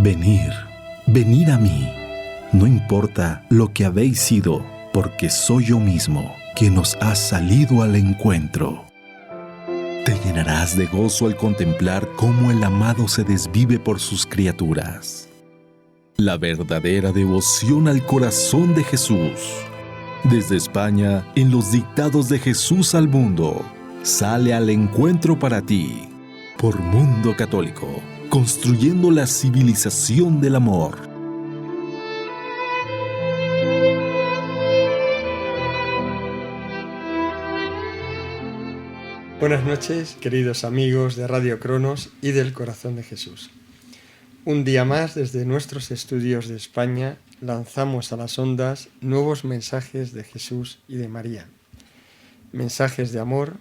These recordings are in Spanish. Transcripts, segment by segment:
Venid, venid a mí, no importa lo que habéis sido, porque soy yo mismo quien os ha salido al encuentro. Te llenarás de gozo al contemplar cómo el amado se desvive por sus criaturas. La verdadera devoción al corazón de Jesús. Desde España, en los dictados de Jesús al mundo, sale al encuentro para ti, por Mundo Católico, construyendo la civilización del amor. Buenas noches, queridos amigos de Radio Cronos y del Corazón de Jesús. Un día más, desde nuestros estudios de España, lanzamos a las ondas nuevos mensajes de Jesús y de María. Mensajes de amor,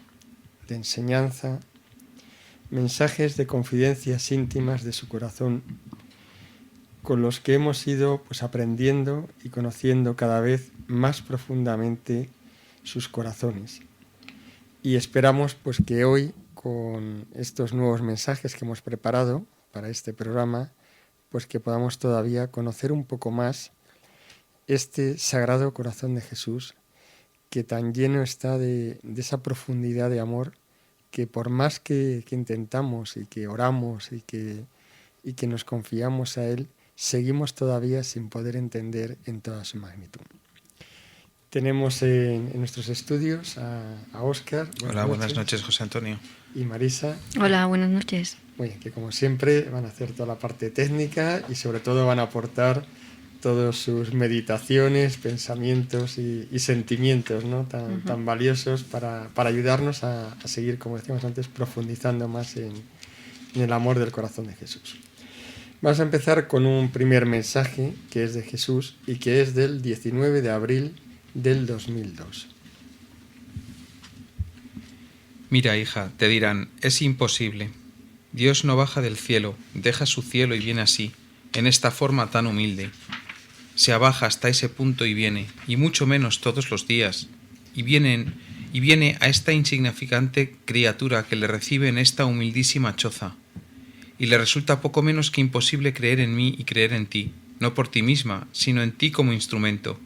de enseñanza, mensajes de confidencias íntimas de su corazón, con los que hemos ido aprendiendo y conociendo cada vez más profundamente sus corazones. Y esperamos que hoy, con estos nuevos mensajes que hemos preparado para este programa, que podamos todavía conocer un poco más este Sagrado Corazón de Jesús, que tan lleno está de esa profundidad de amor, que por más que intentamos y que oramos y que nos confiamos a Él, seguimos todavía sin poder entender en toda su magnitud. Tenemos en nuestros estudios a Óscar. Hola, buenas noches, José Antonio. Y Marisa. Hola, buenas noches. Muy bien, que como siempre van a hacer toda la parte técnica y sobre todo van a aportar todas sus meditaciones, pensamientos y sentimientos, ¿no? tan valiosos para ayudarnos a seguir, como decíamos antes, profundizando más en el amor del corazón de Jesús. Vamos a empezar con un primer mensaje que es de Jesús y que es del 19 de abril del 2002. Mira, hija, te dirán, es imposible. Dios no baja del cielo, deja su cielo y viene así, en esta forma tan humilde. Se abaja hasta ese punto y viene, y mucho menos todos los días, y viene a esta insignificante criatura que le recibe en esta humildísima choza. Y le resulta poco menos que imposible creer en mí y creer en ti, no por ti misma, sino en ti como instrumento.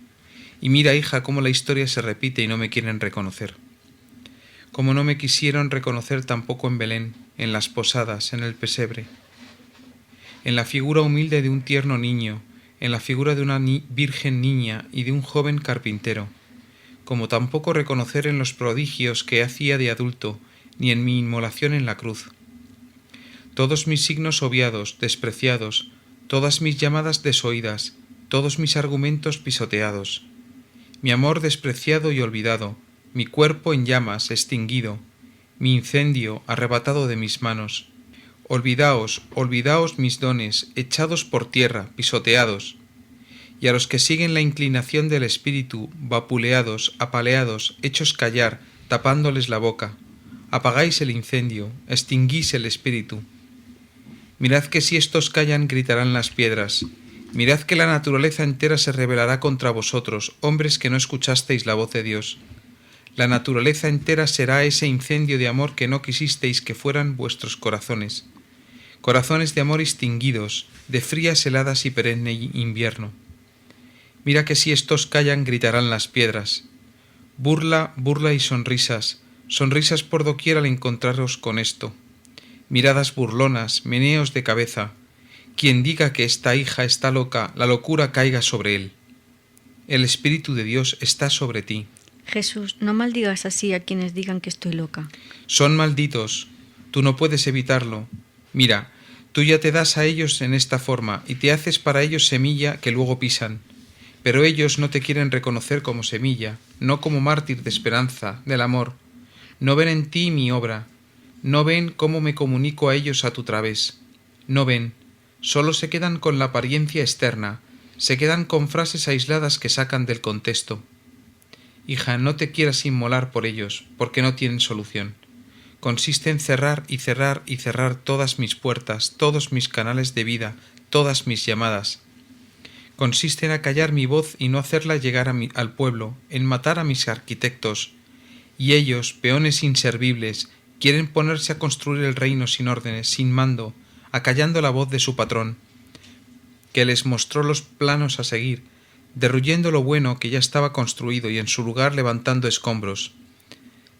Y mira, hija, cómo la historia se repite y no me quieren reconocer. Como no me quisieron reconocer tampoco en Belén, en las posadas, en el pesebre. En la figura humilde de un tierno niño, en la figura de una virgen niña y de un joven carpintero. Como tampoco reconocer en los prodigios que hacía de adulto, ni en mi inmolación en la cruz. Todos mis signos obviados, despreciados, todas mis llamadas desoídas, todos mis argumentos pisoteados. Mi amor despreciado y olvidado, mi cuerpo en llamas, extinguido, mi incendio arrebatado de mis manos. Olvidaos, olvidaos mis dones, echados por tierra, pisoteados. Y a los que siguen la inclinación del espíritu, vapuleados, apaleados, hechos callar, tapándoles la boca. Apagáis el incendio, extinguís el espíritu. Mirad que si estos callan, gritarán las piedras. Mirad que la naturaleza entera se rebelará contra vosotros, hombres que no escuchasteis la voz de Dios. La naturaleza entera será ese incendio de amor que no quisisteis que fueran vuestros corazones. Corazones de amor extinguidos, de frías heladas y perenne invierno. Mira que si estos callan, gritarán las piedras. Burla, burla y sonrisas, sonrisas por doquier al encontraros con esto. Miradas burlonas, meneos de cabeza. Quien diga que esta hija está loca, la locura caiga sobre él. El Espíritu de Dios está sobre ti. Jesús, no maldigas así a quienes digan que estoy loca. Son malditos, tú no puedes evitarlo. Mira, tú ya te das a ellos en esta forma y te haces para ellos semilla que luego pisan. Pero ellos no te quieren reconocer como semilla, no como mártir de esperanza, del amor. No ven en ti mi obra, no ven cómo me comunico a ellos a tu través. No ven. Solo se quedan con la apariencia externa, se quedan con frases aisladas que sacan del contexto. Hija, no te quieras inmolar por ellos, porque no tienen solución. Consiste en cerrar y cerrar y cerrar todas mis puertas, todos mis canales de vida, todas mis llamadas. Consiste en acallar mi voz y no hacerla llegar al pueblo, en matar a mis arquitectos. Y ellos, peones inservibles, quieren ponerse a construir el reino sin órdenes, sin mando, acallando la voz de su patrón. que les mostró los planos a seguir, derruyendo lo bueno que ya estaba construido y en su lugar levantando escombros.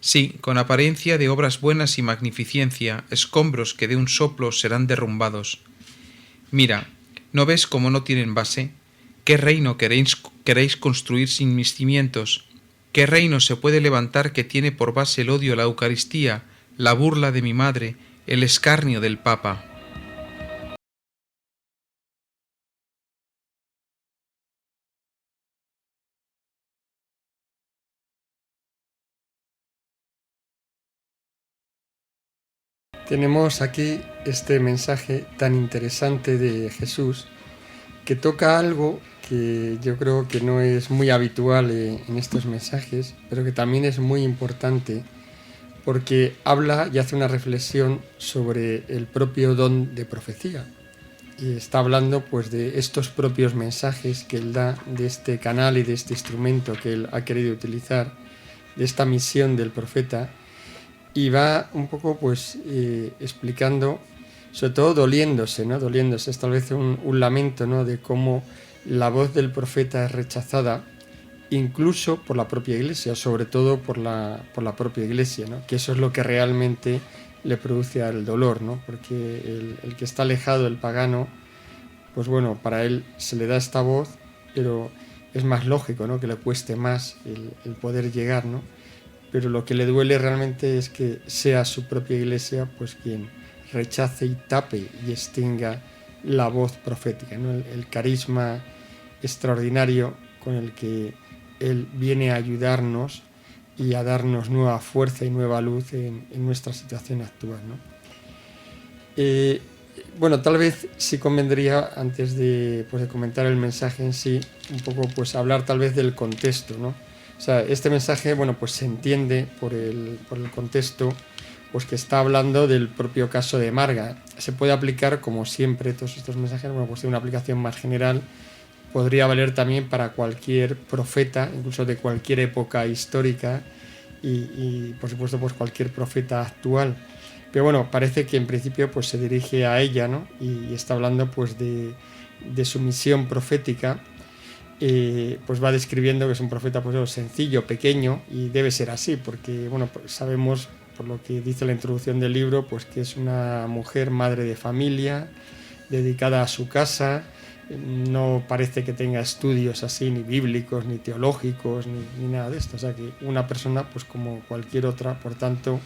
Sí, con apariencia de obras buenas y magnificencia, escombros que de un soplo serán derrumbados. Mira, ¿no ves cómo no tienen base? ¿Qué reino queréis construir sin mis cimientos? ¿Qué reino se puede levantar que tiene por base el odio a la Eucaristía, la burla de mi madre, el escarnio del Papa? Tenemos aquí este mensaje tan interesante de Jesús que toca algo que yo creo que no es muy habitual en estos mensajes, pero que también es muy importante porque habla y hace una reflexión sobre el propio don de profecía. Y está hablando pues de estos propios mensajes que él da, de este canal y de este instrumento que él ha querido utilizar, de esta misión del profeta, y va un poco pues explicando, sobre todo doliéndose, es tal vez un lamento, ¿no?, de cómo la voz del profeta es rechazada incluso por la propia Iglesia, sobre todo por la propia Iglesia, ¿no?, que eso es lo que realmente le produce el dolor, ¿no?, porque el que está alejado, el pagano, pues bueno, para él se le da esta voz, pero es más lógico, ¿no?, que le cueste más el poder llegar, ¿no?, pero lo que le duele realmente es que sea su propia Iglesia pues quien rechace y tape y extinga la voz profética, ¿no?, el carisma extraordinario con el que él viene a ayudarnos y a darnos nueva fuerza y nueva luz en nuestra situación actual, ¿no? Bueno, tal vez sí convendría, antes de comentar el mensaje en sí, un poco pues hablar tal vez del contexto, ¿no? O sea, este mensaje, bueno, pues se entiende por el contexto, pues que está hablando del propio caso de Marga. Se puede aplicar, como siempre, todos estos mensajes, bueno, pues de una aplicación más general. Podría valer también para cualquier profeta, incluso de cualquier época histórica y por supuesto, pues cualquier profeta actual. Pero bueno, parece que en principio pues se dirige a ella, ¿no? Y está hablando pues de su misión profética. Pues va describiendo que es un profeta pues sencillo, pequeño, y debe ser así, porque bueno, pues sabemos, por lo que dice la introducción del libro, pues que es una mujer, madre de familia, dedicada a su casa. No parece que tenga estudios así, ni bíblicos, ni teológicos, ni nada de esto. O sea, que una persona, pues como cualquier otra, por tanto,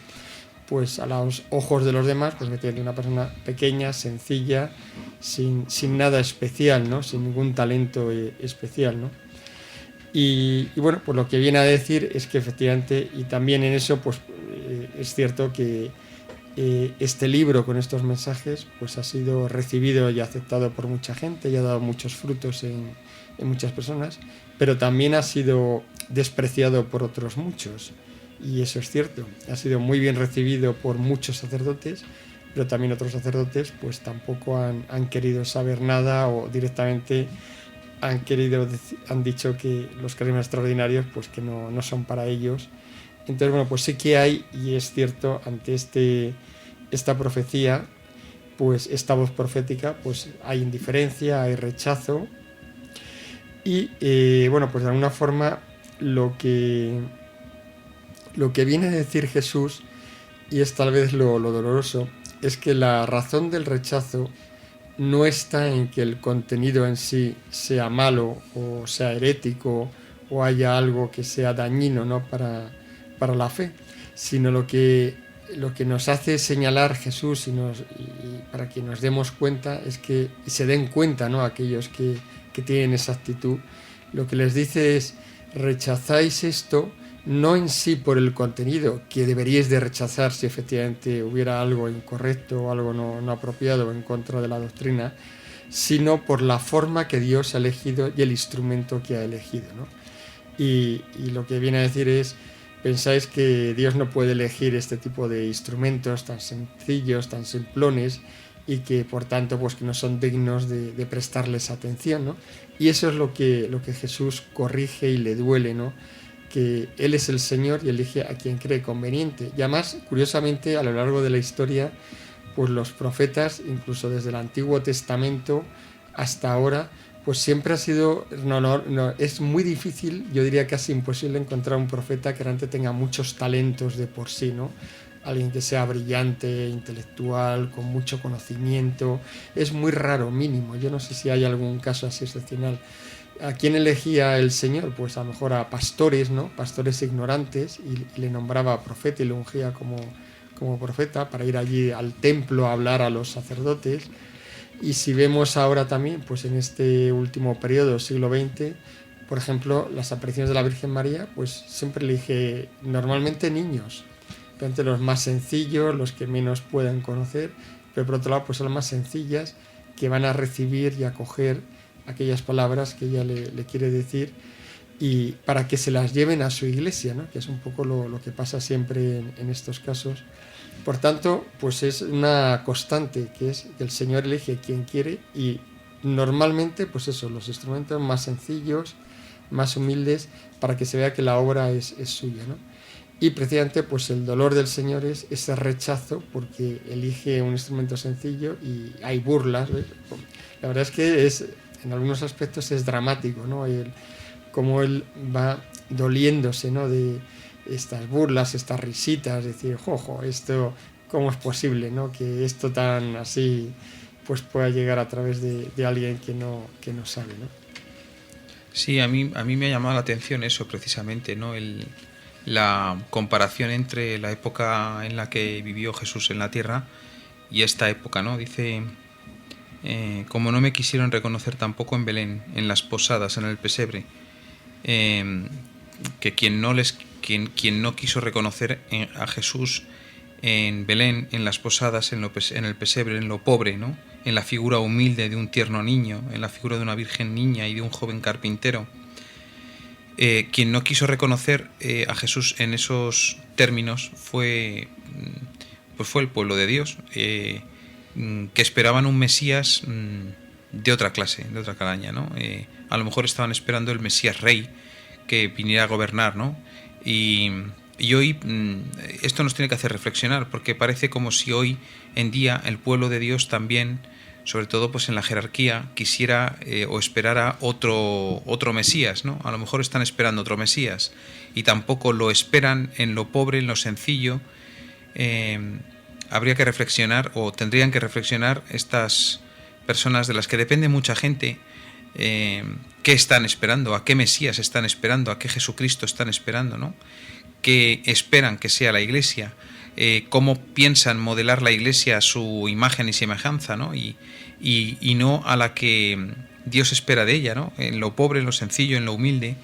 pues a los ojos de los demás, pues que tiene una persona pequeña, sencilla, sin nada especial, ¿no?, sin ningún talento especial, ¿no? Y bueno, pues lo que viene a decir es que efectivamente, y también en eso, pues es cierto que este libro con estos mensajes pues ha sido recibido y aceptado por mucha gente y ha dado muchos frutos en muchas personas, pero también ha sido despreciado por otros muchos, y eso es cierto. Ha sido muy bien recibido por muchos sacerdotes, pero también otros sacerdotes pues tampoco han querido saber nada, o directamente han dicho que los carismas extraordinarios pues que no son para ellos. Entonces, bueno, pues sí que hay, y es cierto, ante esta profecía, pues esta voz profética, pues hay indiferencia, hay rechazo, y bueno, pues de alguna forma lo que viene a decir Jesús, y es tal vez lo doloroso, es que la razón del rechazo no está en que el contenido en sí sea malo o sea herético o haya algo que sea dañino, ¿no?, para la fe, sino lo que nos hace señalar Jesús y para que nos demos cuenta es que, y se den cuenta, ¿no?, aquellos que tienen esa actitud, lo que les dice es: rechazáis esto no en sí por el contenido, que deberíais de rechazar si efectivamente hubiera algo incorrecto o algo no apropiado en contra de la doctrina, sino por la forma que Dios ha elegido y el instrumento que ha elegido, ¿no? Y lo que viene a decir es: pensáis que Dios no puede elegir este tipo de instrumentos tan sencillos, tan simplones, y que por tanto pues que no son dignos de prestarles atención, ¿no? Y eso es lo que Jesús corrige y le duele, ¿no?, que Él es el Señor y elige a quien cree conveniente. Y además, curiosamente, a lo largo de la historia, pues los profetas, incluso desde el Antiguo Testamento hasta ahora, pues siempre ha sido, es muy difícil, yo diría casi imposible encontrar un profeta que realmente tenga muchos talentos de por sí, ¿no? Alguien que sea brillante, intelectual, con mucho conocimiento, es muy raro, mínimo. Yo no sé si hay algún caso así excepcional. ¿A quién elegía el Señor? Pues a lo mejor a pastores, ¿no? Pastores ignorantes, y le nombraba profeta y le ungía como profeta para ir allí al templo a hablar a los sacerdotes. Y si vemos ahora también, pues en este último periodo, siglo XX, por ejemplo, las apariciones de la Virgen María, pues siempre elige normalmente niños, entre los más sencillos, los que menos pueden conocer, pero por otro lado pues son las más sencillas, que van a recibir y acoger aquellas palabras que ella le quiere decir, y para que se las lleven a su iglesia, ¿no? Que es un poco lo que pasa siempre en estos casos. Por tanto, pues es una constante, que es que el Señor elige quien quiere, y normalmente pues eso, los instrumentos más sencillos, más humildes, para que se vea que la obra es suya, ¿no? Y precisamente pues el dolor del Señor es ese rechazo, porque elige un instrumento sencillo y hay burlas, ¿ves? La verdad es que en algunos aspectos es dramático, ¿no? Cómo él va doliéndose, ¿no? De estas burlas, estas risitas, decir, jojo, esto, ¿cómo es posible, ¿no? Que esto tan así pues pueda llegar a través de alguien que no sabe, ¿no? Sí, a mí me ha llamado la atención eso precisamente, ¿no? La comparación entre la época en la que vivió Jesús en la tierra y esta época, ¿no? Dice, como no me quisieron reconocer tampoco en Belén, en las posadas, en el pesebre, que quien no quiso reconocer a Jesús en Belén, en las posadas, en el pesebre, en lo pobre, ¿no? En la figura humilde de un tierno niño, en la figura de una virgen niña y de un joven carpintero. Quien no quiso reconocer a Jesús en esos términos fue el pueblo de Dios, que esperaban un Mesías de otra clase, de otra calaña, ¿no? A lo mejor estaban esperando el Mesías rey que viniera a gobernar, ¿no? Y hoy esto nos tiene que hacer reflexionar, porque parece como si hoy en día el pueblo de Dios también, sobre todo pues en la jerarquía, quisiera o esperara otro Mesías, ¿no? A lo mejor están esperando otro Mesías y tampoco lo esperan en lo pobre, en lo sencillo. Habría que reflexionar, o tendrían que reflexionar estas personas de las que depende mucha gente, qué están esperando, a qué Mesías están esperando, a qué Jesucristo están esperando, ¿no? Qué esperan que sea la Iglesia, cómo piensan modelar la Iglesia a su imagen y semejanza, ¿no? Y no a la que Dios espera de ella, ¿no? En lo pobre, en lo sencillo, en lo humilde,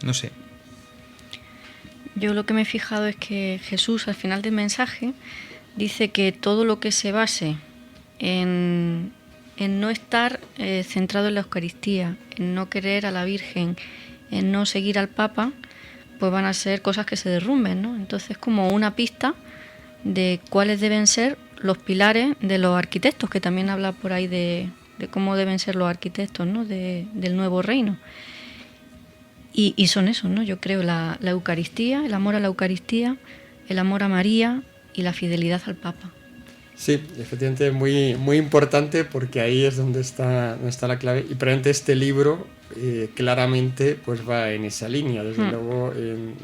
no sé. Yo lo que me he fijado es que Jesús al final del mensaje dice que todo lo que se base en no estar centrado en la Eucaristía, en no querer a la Virgen, en no seguir al Papa, pues van a ser cosas que se derrumben, ¿no? Entonces, como una pista de cuáles deben ser los pilares de los arquitectos, que también habla por ahí de cómo deben ser los arquitectos, ¿no? Del nuevo reino. Y son esos, ¿no? Yo creo la Eucaristía, el amor a la Eucaristía, el amor a María y la fidelidad al Papa. Sí, efectivamente muy, muy importante, porque ahí es donde está la clave, y probablemente este libro claramente pues va en esa línea, desde luego en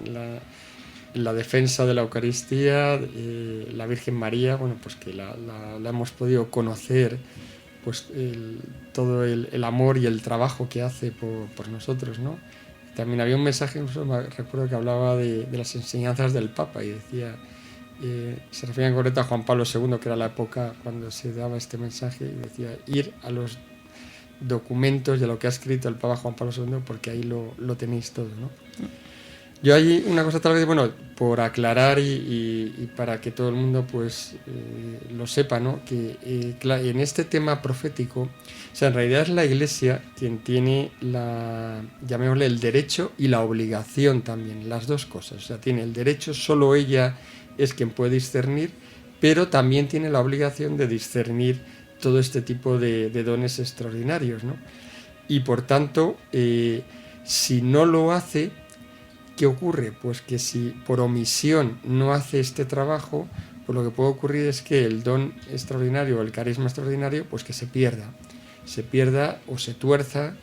la defensa de la Eucaristía, la Virgen María, bueno, pues que la hemos podido conocer, pues todo el amor y el trabajo que hace por nosotros, ¿no? También había un mensaje, recuerdo que hablaba de las enseñanzas del Papa, y decía, se refería en concreto a Juan Pablo II, que era la época cuando se daba este mensaje, y decía, ir a los documentos de lo que ha escrito el Papa Juan Pablo II, porque ahí lo tenéis todo, ¿no? Yo hay una cosa tal vez, bueno, por aclarar y para que todo el mundo pues lo sepa, ¿no? Que en este tema profético, o sea, en realidad es la Iglesia quien tiene llamémosle el derecho y la obligación también, las dos cosas. O sea, tiene el derecho, solo ella es quien puede discernir, pero también tiene la obligación de discernir todo este tipo de dones extraordinarios, ¿no? Y por tanto, si no lo hace, ¿qué ocurre? Pues que si por omisión no hace este trabajo, pues lo que puede ocurrir es que el don extraordinario o el carisma extraordinario, pues que se pierda. se pierda o se tuerza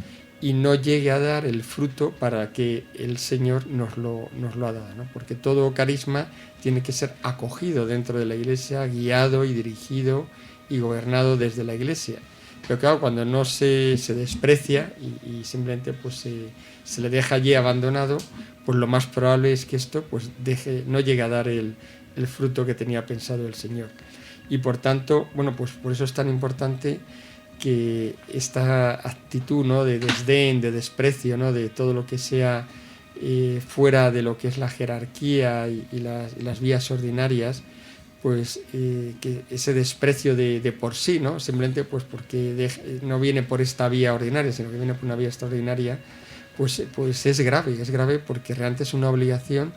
y no llegue a dar el fruto para que el Señor nos lo ha dado, ¿no? Porque todo carisma tiene que ser acogido dentro de la Iglesia, guiado y dirigido y gobernado desde la Iglesia. Pero claro, cuando no se desprecia y simplemente pues se le deja allí abandonado, pues lo más probable es que esto pues no llegue a dar el fruto que tenía pensado el Señor. Y por tanto, bueno, pues por eso es tan importante que esta actitud, ¿no?, de desdén, de desprecio, ¿no?, de todo lo que sea fuera de lo que es la jerarquía y las vías ordinarias, pues que ese desprecio de por sí, ¿no?, simplemente pues porque no viene por esta vía ordinaria, sino que viene por una vía extraordinaria, pues es grave porque realmente es una obligación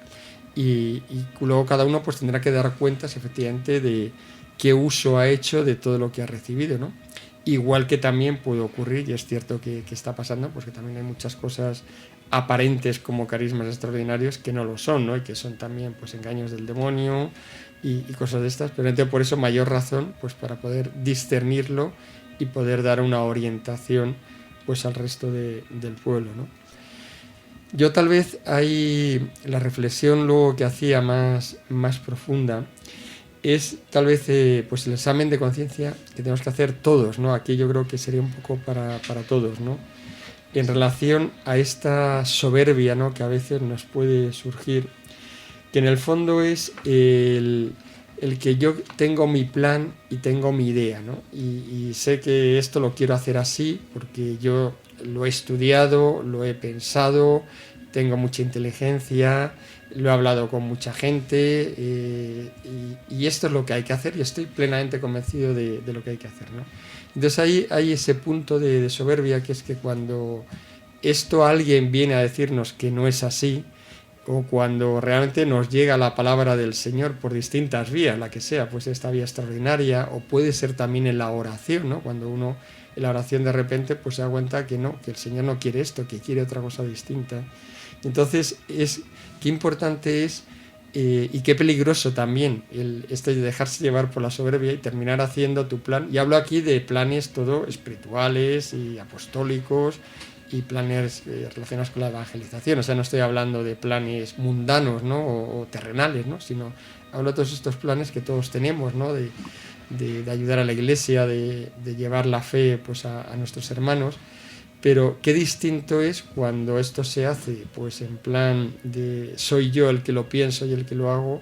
y luego cada uno pues tendrá que dar cuentas efectivamente de qué uso ha hecho de todo lo que ha recibido, ¿no? Igual que también puede ocurrir, y es cierto que está pasando, pues que también hay muchas cosas aparentes como carismas extraordinarios que no lo son, ¿no? Y que son también pues engaños del demonio y cosas de estas, pero por eso mayor razón pues para poder discernirlo y poder dar una orientación pues al resto del pueblo, ¿no? Yo tal vez hay la reflexión luego que hacía más profunda es tal vez pues el examen de conciencia que tenemos que hacer todos, ¿no? Aquí yo creo que sería un poco para todos, ¿no? En relación a esta soberbia, ¿no?, que a veces nos puede surgir, que en el fondo es el que yo tengo mi plan y tengo mi idea, ¿no? Y sé que esto lo quiero hacer así porque yo lo he estudiado, lo he pensado, tengo mucha inteligencia, lo he hablado con mucha gente y esto es lo que hay que hacer y estoy plenamente convencido de lo que hay que hacer, ¿no? Entonces ahí hay ese punto de soberbia, que es que cuando alguien viene a decirnos que no es así, o cuando realmente nos llega la palabra del Señor por distintas vías, la que sea, pues esta vía extraordinaria, o puede ser también en la oración, ¿no? Cuando uno en la oración de repente pues se da cuenta que no, que el Señor no quiere esto, que quiere otra cosa distinta. Entonces qué importante es y qué peligroso también de dejarse llevar por la soberbia y terminar haciendo tu plan. Y hablo aquí de planes todo espirituales y apostólicos y planes relacionados con la evangelización. O sea, no estoy hablando de planes mundanos, ¿no?, o terrenales, ¿no?, sino hablo de todos estos planes que todos tenemos, ¿no?, de ayudar a la Iglesia, de llevar la fe pues a nuestros hermanos. Pero qué distinto es cuando esto se hace pues en plan de soy yo el que lo pienso y el que lo hago,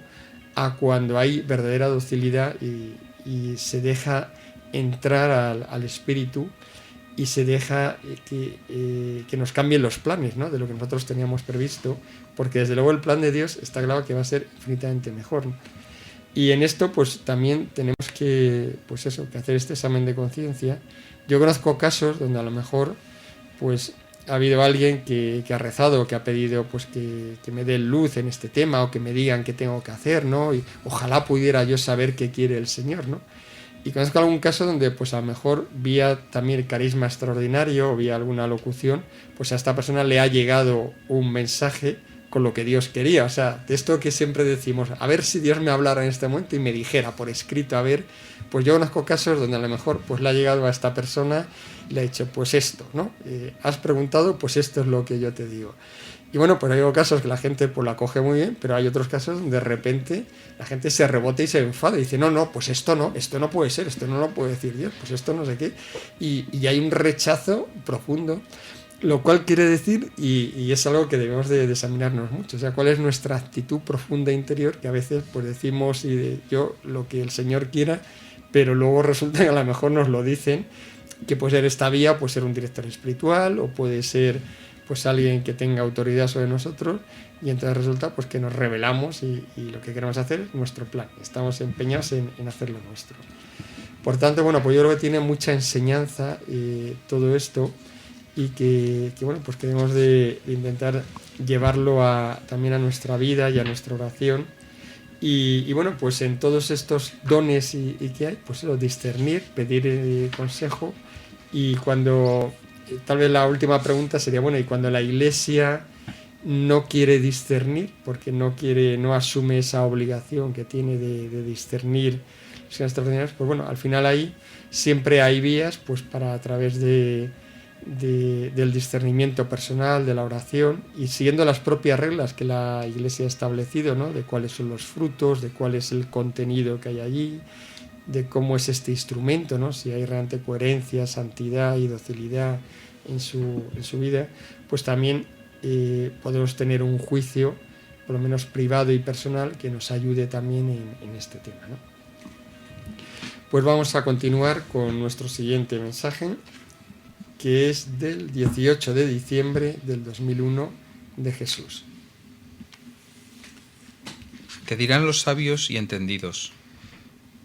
a cuando hay verdadera docilidad y se deja entrar al Espíritu y se deja que nos cambien los planes, ¿no?, de lo que nosotros teníamos previsto, porque desde luego el plan de Dios está claro que va a ser infinitamente mejor, ¿no? Y en esto pues también tenemos que hacer este examen de conciencia. Yo conozco casos donde a lo mejor pues ha habido alguien que ha rezado, que ha pedido pues que me dé luz en este tema o que me digan qué tengo que hacer, ¿no? Y ojalá pudiera yo saber qué quiere el Señor, ¿no? Y conozco algún caso donde pues a lo mejor vía también carisma extraordinario o vía alguna locución, pues a esta persona le ha llegado un mensaje con lo que Dios quería. O sea, de esto que siempre decimos, a ver si Dios me hablara en este momento y me dijera por escrito, a ver, pues yo conozco casos donde a lo mejor pues le ha llegado a esta persona y le ha dicho, pues esto, ¿no? Has preguntado, pues esto es lo que yo te digo. Y bueno, pues hay casos que la gente pues la coge muy bien, pero hay otros casos donde de repente la gente se rebota y se enfada y dice, no, pues esto no puede ser, esto no lo puede decir Dios, pues esto no sé qué. Y hay un rechazo profundo. Lo cual quiere decir, y es algo que debemos de examinarnos mucho, o sea, cuál es nuestra actitud profunda interior, que a veces pues decimos yo lo que el Señor quiera, pero luego resulta que a lo mejor nos lo dicen, que puede ser esta vía, puede ser un director espiritual, o puede ser pues alguien que tenga autoridad sobre nosotros, y entonces resulta pues que nos rebelamos y lo que queremos hacer es nuestro plan, estamos empeñados en hacer lo nuestro. Por tanto, bueno, pues yo creo que tiene mucha enseñanza todo esto, y que bueno, pues que debemos de intentar llevarlo también a nuestra vida y a nuestra oración y bueno, pues en todos estos dones y que hay, pues discernir, pedir consejo. Y cuando tal vez la última pregunta sería, bueno, y cuando la Iglesia no quiere discernir porque no asume esa obligación que tiene de discernir extraordinarias, pues bueno, al final ahí siempre hay vías pues para, a través del discernimiento personal, de la oración y siguiendo las propias reglas que la Iglesia ha establecido, ¿no? De cuáles son los frutos, de cuál es el contenido que hay allí, de cómo es este instrumento, ¿no? Si hay realmente coherencia, santidad y docilidad en su vida, pues también podemos tener un juicio, por lo menos privado y personal, que nos ayude también en este tema, ¿no? Pues vamos a continuar con nuestro siguiente mensaje, que es del 18 de diciembre del 2001 de Jesús. Te dirán los sabios y entendidos: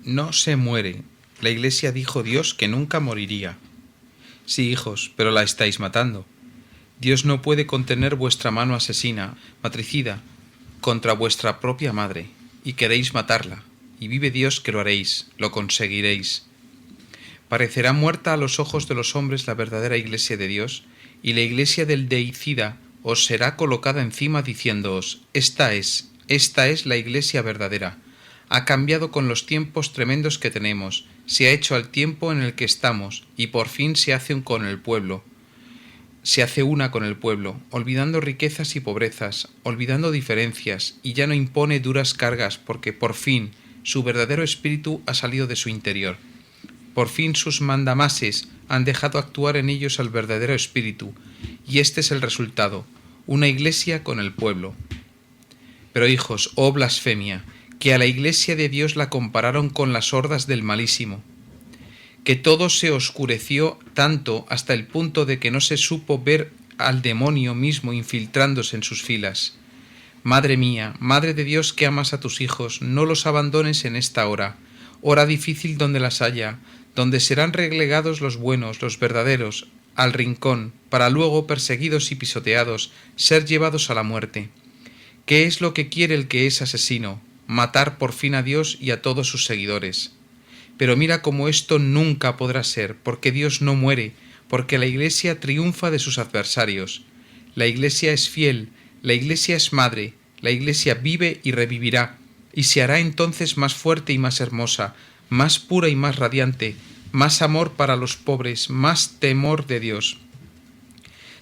no se muere. La Iglesia dijo Dios que nunca moriría. Sí, hijos, pero la estáis matando. Dios no puede contener vuestra mano asesina, matricida, contra vuestra propia madre, y queréis matarla, y vive Dios que lo haréis, lo conseguiréis. Parecerá muerta a los ojos de los hombres la verdadera Iglesia de Dios, y la Iglesia del deicida os será colocada encima diciéndoos: esta es la Iglesia verdadera. Ha cambiado con los tiempos tremendos que tenemos, se ha hecho al tiempo en el que estamos, y por fin se hace una con el pueblo, olvidando riquezas y pobrezas, olvidando diferencias, y ya no impone duras cargas, porque por fin su verdadero espíritu ha salido de su interior. Por fin sus mandamases han dejado actuar en ellos al verdadero espíritu, y este es el resultado, una Iglesia con el pueblo. Pero hijos, oh blasfemia, que a la Iglesia de Dios la compararon con las hordas del malísimo, que todo se oscureció tanto hasta el punto de que no se supo ver al demonio mismo infiltrándose en sus filas. Madre mía, Madre de Dios que amas a tus hijos, no los abandones en esta hora difícil donde las haya, donde serán relegados los buenos, los verdaderos, al rincón, para luego, perseguidos y pisoteados, ser llevados a la muerte. ¿Qué es lo que quiere el que es asesino? Matar por fin a Dios y a todos sus seguidores. Pero mira cómo esto nunca podrá ser, porque Dios no muere, porque la Iglesia triunfa de sus adversarios. La Iglesia es fiel, la Iglesia es madre, la Iglesia vive y revivirá, y se hará entonces más fuerte y más hermosa, más pura y más radiante, más amor para los pobres, más temor de Dios.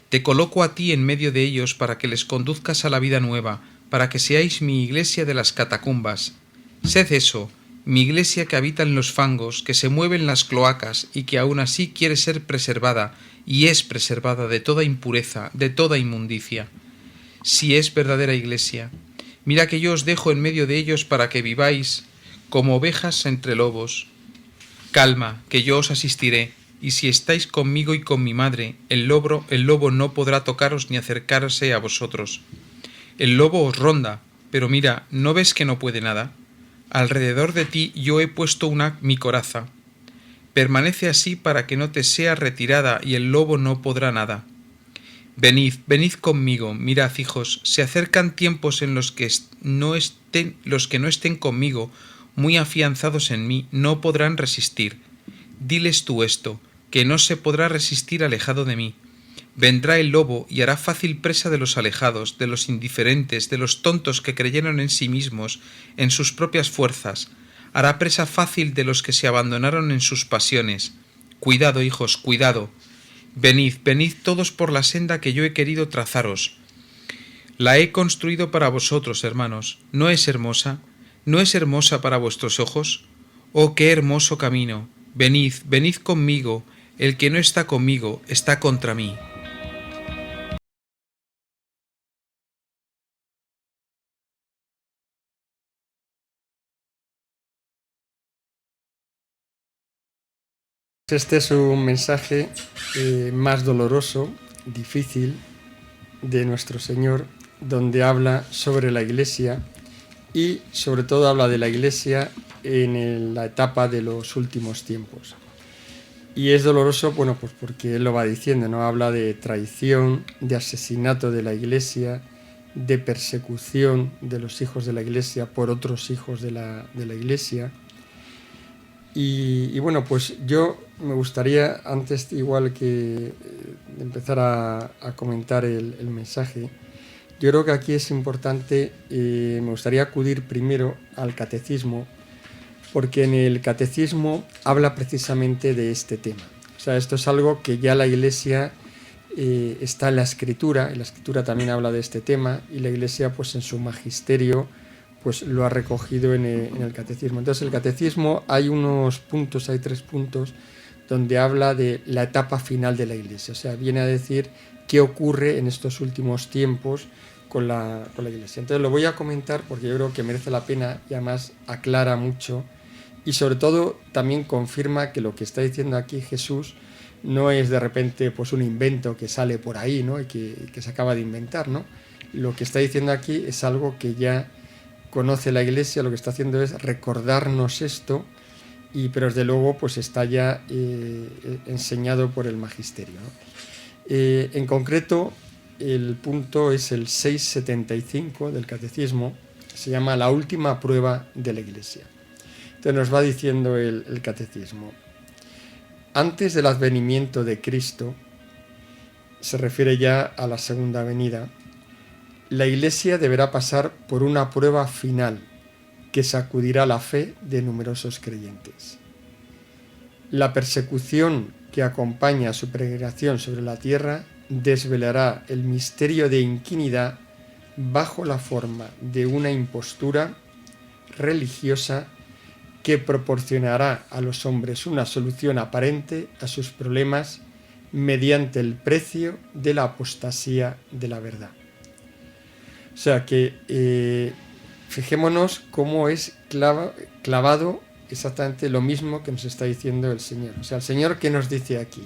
Te coloco a ti en medio de ellos para que les conduzcas a la vida nueva, para que seáis mi Iglesia de las catacumbas. Sed eso, mi Iglesia que habita en los fangos, que se mueve en las cloacas y que aún así quiere ser preservada, y es preservada de toda impureza, de toda inmundicia. Si es verdadera Iglesia, mira que yo os dejo en medio de ellos para que viváis como ovejas entre lobos. Calma, que yo os asistiré, y si estáis conmigo y con mi madre, el lobo no podrá tocaros ni acercarse a vosotros. El lobo os ronda, pero mira, ¿no ves que no puede nada? Alrededor de ti yo he puesto mi coraza. Permanece así para que no te sea retirada y el lobo no podrá nada. Venid conmigo, mirad, hijos, se acercan tiempos en los que no estén conmigo, muy afianzados en mí, no podrán resistir. Diles tú esto, que no se podrá resistir alejado de mí. Vendrá el lobo y hará fácil presa de los alejados, de los indiferentes, de los tontos que creyeron en sí mismos, en sus propias fuerzas. Hará presa fácil de los que se abandonaron en sus pasiones. Cuidado, hijos, cuidado. Venid todos por la senda que yo he querido trazaros. La he construido para vosotros, hermanos. ¿No es hermosa? ¿No es hermosa para vuestros ojos? Oh, qué hermoso camino. Venid conmigo. El que no está conmigo está contra mí. Este es un mensaje más doloroso, difícil, de nuestro Señor, donde habla sobre la Iglesia y sobre todo habla de la Iglesia en la etapa de los últimos tiempos. Y es doloroso, bueno, pues porque Él lo va diciendo, ¿no? Habla de traición, de asesinato de la Iglesia, de persecución de los hijos de la Iglesia por otros hijos de la Iglesia. Y bueno, pues yo me gustaría, antes igual que empezar a comentar el mensaje, yo creo que aquí es importante, me gustaría acudir primero al catecismo, porque en el catecismo habla precisamente de este tema. O sea, esto es algo que ya la Iglesia está en la Escritura también habla de este tema, y la Iglesia pues en su magisterio pues lo ha recogido en el catecismo. Entonces el catecismo hay 3 puntos donde habla de la etapa final de la Iglesia, o sea, viene a decir qué ocurre en estos últimos tiempos con la Iglesia. Entonces lo voy a comentar porque yo creo que merece la pena y además aclara mucho, y sobre todo también confirma que lo que está diciendo aquí Jesús no es de repente pues un invento que sale por ahí, ¿no? y que se acaba de inventar, ¿no? Lo que está diciendo aquí es algo que ya conoce la Iglesia, lo que está haciendo es recordarnos esto, pero desde luego pues está ya enseñado por el magisterio, ¿no? En concreto, el punto es el 675 del catecismo, se llama la última prueba de la Iglesia. Entonces nos va diciendo el catecismo: antes del advenimiento de Cristo, se refiere ya a la segunda venida, la Iglesia deberá pasar por una prueba final que sacudirá la fe de numerosos creyentes. La persecución que acompaña a su peregrinación sobre la tierra desvelará el misterio de iniquidad bajo la forma de una impostura religiosa que proporcionará a los hombres una solución aparente a sus problemas mediante el precio de la apostasía de la verdad. O sea que fijémonos cómo es clavado exactamente lo mismo que nos está diciendo el Señor. O sea, el Señor, ¿qué nos dice aquí?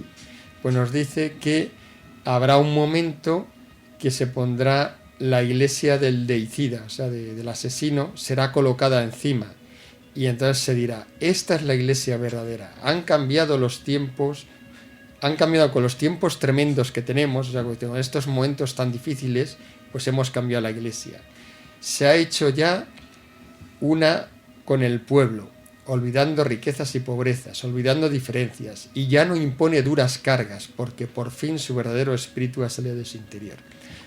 Pues nos dice que habrá un momento que se pondrá la iglesia del deicida, o sea, del asesino, será colocada encima. Y entonces se dirá, esta es la iglesia verdadera. Han cambiado los tiempos, han cambiado con los tiempos tremendos que tenemos, o sea, con estos momentos tan difíciles, pues hemos cambiado la iglesia. Se ha hecho ya una con el pueblo, olvidando riquezas y pobrezas, olvidando diferencias, y ya no impone duras cargas, porque por fin su verdadero espíritu ha salido de su interior.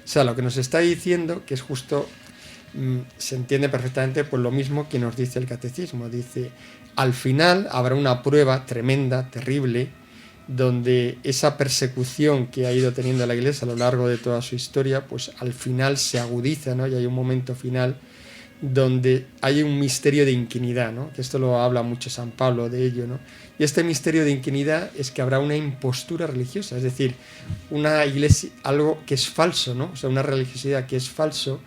O sea, lo que nos está diciendo, que es justo, se entiende perfectamente por lo mismo que nos dice el catecismo. Dice, al final habrá una prueba tremenda, terrible, donde esa persecución que ha ido teniendo la Iglesia a lo largo de toda su historia, pues al final se agudiza, ¿no? Y hay un momento final donde hay un misterio de iniquidad, ¿no? Que esto lo habla mucho San Pablo de ello, ¿no? Y este misterio de iniquidad es que habrá una impostura religiosa, es decir, una iglesia, algo que es falso, ¿no? O sea, una religiosidad que es falso,